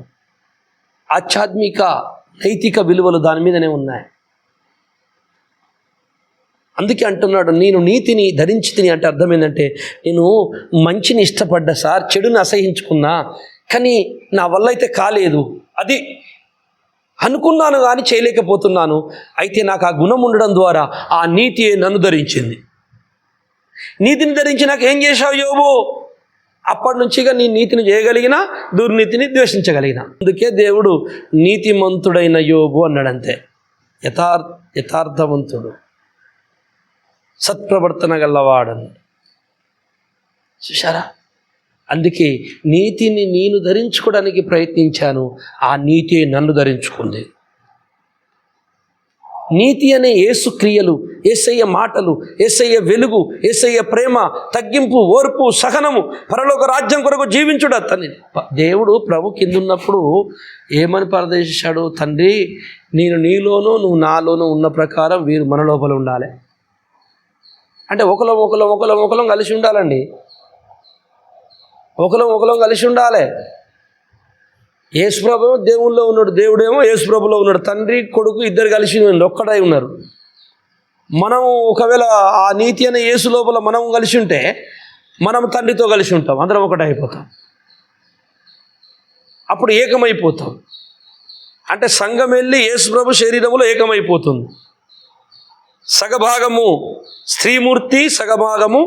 ఆధ్యాత్మిక నైతిక విలువలు దాని మీదనే ఉన్నాయి. అందుకే అంటున్నాడు, నేను నీతిని ధరించి తిని. అంటే అర్థం ఏంటంటే, నేను మంచిని ఇష్టపడ్డా సార్, చెడుని అసహించుకున్నా, కానీ నా వల్ల అయితే కాలేదు, అది అనుకున్నాను కానీ చేయలేకపోతున్నాను. అయితే నాకు ఆ గుణం ఉండడం ద్వారా ఆ నీతి నన్ను ధరించింది. నీతిని ధరించి నాకు ఏం చేశావు యోబు? అప్పటి నుంచిగా నీ నీతిని చేయగలిగిన, దుర్నీతిని ద్వేషించగలిగిన. అందుకే దేవుడు నీతిమంతుడైన యోబు అన్నాడంతే. యథార్థవంతుడు, సత్ప్రవర్తన గల్లవాడని. చూశారా? అందుకే నీతిని నేను ధరించుకోవడానికి ప్రయత్నించాను, ఆ నీతి నన్ను ధరించుకుంది. నీతి అనే యేసు క్రియలు, యేసయ్య మాటలు, యేసయ్య వెలుగు, యేసయ్య ప్రేమ, తగ్గింపు, ఓర్పు, సహనము, పరలోక రాజ్యం కొరకు జీవించుడు. దేవుడు ప్రభు కింద ఉన్నప్పుడు ఏమని ప్రార్థించాడు? తండ్రి, నేను నీలోనూ నువ్వు నాలోనూ ఉన్న ప్రకారం వీరు మన లోపల ఉండాలి. అంటే ఒకలం కలిసి ఉండాలండి. ఒకలం కలిసి ఉండాలి. యేసుప్రభు దేవుల్లో ఉన్నాడు, దేవుడేమో యేసుప్రభులో ఉన్నాడు. తండ్రి కొడుకు ఇద్దరు కలిసి ఒక్కడై ఉన్నారు. మనం ఒకవేళ ఆ నీతి అనే యేసు లోపల మనం కలిసి ఉంటే మనం తండ్రితో కలిసి ఉంటాం, అందరం ఒకటే అయిపోతాం, అప్పుడు ఏకమైపోతాం. అంటే సంఘం వెళ్ళి యేసుప్రభు శరీరములో ఏకమైపోతుంది. సగభాగము స్త్రీమూర్తి, సగభాగము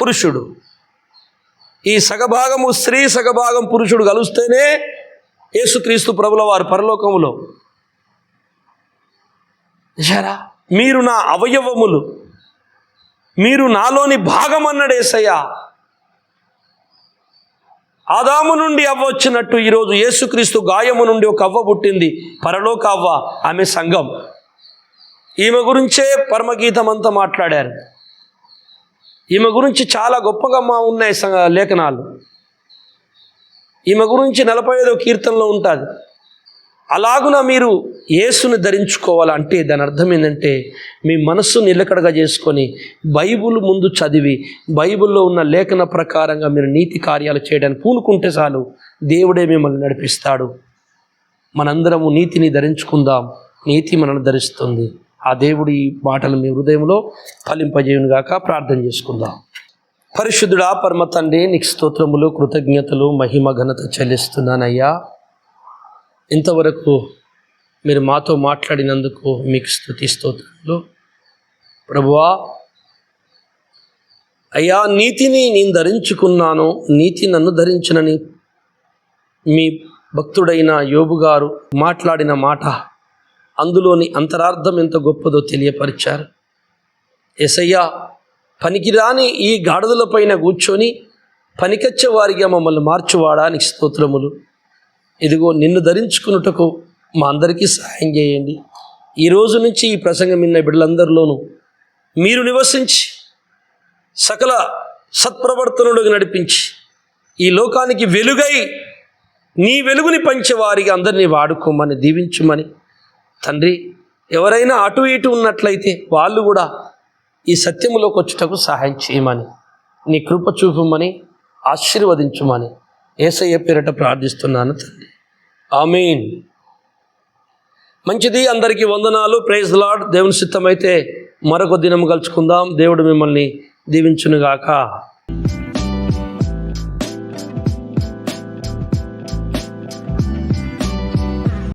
పురుషుడు. ఈ సగభాగము స్త్రీ, సగభాగం పురుషుడు కలుస్తేనే యేసుక్రీస్తు ప్రభుల వారు పరలోకములో. నిజారా? మీరు నా అవయవములు, మీరు నాలోని భాగం అన్నాడు యేసయ్య. ఆదాము నుండి అవ్వ వచ్చినట్టు ఈరోజు యేసుక్రీస్తు గాయము నుండి ఒక అవ్వ పుట్టింది, పరలోక అవ్వ. ఆమె సంఘం. ఈమె గురించే పరమగీతం అంతా మాట్లాడారు. ఈమె గురించి చాలా గొప్పగా ఉన్నాయి లేఖనాలు. ఈమె గురించి 45వ కీర్తనలో ఉంటుంది. అలాగున మీరు యేసుని ధరించుకోవాలంటే దాని అర్థం ఏంటంటే, మీ మనస్సు నిలకడగా చేసుకొని బైబిల్ ముందు చదివి, బైబిల్లో ఉన్న లేఖన ప్రకారంగా మీరు నీతి కార్యాలు చేయడానికి పూనుకుంటే చాలు, దేవుడే మిమ్మల్ని నడిపిస్తాడు. మనందరము నీతిని ధరించుకుందాం, నీతి మనల్ని ధరిస్తుంది. ఆ దేవుడి మాటలు మీ హృదయంలో ఫలింపజేయునుగాక. ప్రార్థన చేసుకుందాం. పరిశుద్ధుడా, పరమ తండ్రి, నీకు స్తోత్రములు, కృతజ్ఞతలు, మహిమ, ఘనత చెల్లిస్తున్నానయ్యా. ఇంతవరకు మీరు మాతో మాట్లాడినందుకు మీకు స్తుతి స్తోత్రములు ప్రభువా. అయ్యా, నీతిని నేను ధరించుకున్నాను, నీతి నన్ను ధరించునని మీ భక్తుడైన యోబు గారు మాట్లాడిన మాట, అందులోని అంతరార్థం ఎంత గొప్పదో తెలియపరిచారు. యేసయ్యా, పనికిరాని ఈ గాడిదల పైన కూర్చొని పనికొచ్చే వారిగా మమ్మల్ని మార్చువాడానికి స్తోత్రములు. ఇదిగో నిన్ను ధరించుకున్నటకు మా అందరికీ సహాయం చేయండి. ఈ రోజు నుంచి ఈ ప్రసంగం విన్న బిడ్డలందరిలోనూ మీరు నివసించి సకల సత్ప్రవర్తనలకు నడిపించి ఈ లోకానికి వెలుగై నీ వెలుగుని పంచేవారిగా అందరినీ వాడుకోమని దీవించుమని తండ్రి. ఎవరైనా అటు ఇటు ఉన్నట్లయితే వాళ్ళు కూడా ఈ సత్యములోకి వచ్చుటకు సహాయం చేయమని, నీ కృప చూపమని, ఆశీర్వదించుమని యేసయ్య పేరట ప్రార్థిస్తున్నాను తండ్రి. ఆమేన్. మంచిది. అందరికీ వందనాలు. Praise the lord. దేవుని చిత్తమైతే మరొక దినము కలుసుకుందాం. దేవుడు మిమ్మల్ని దీవించునుగాక.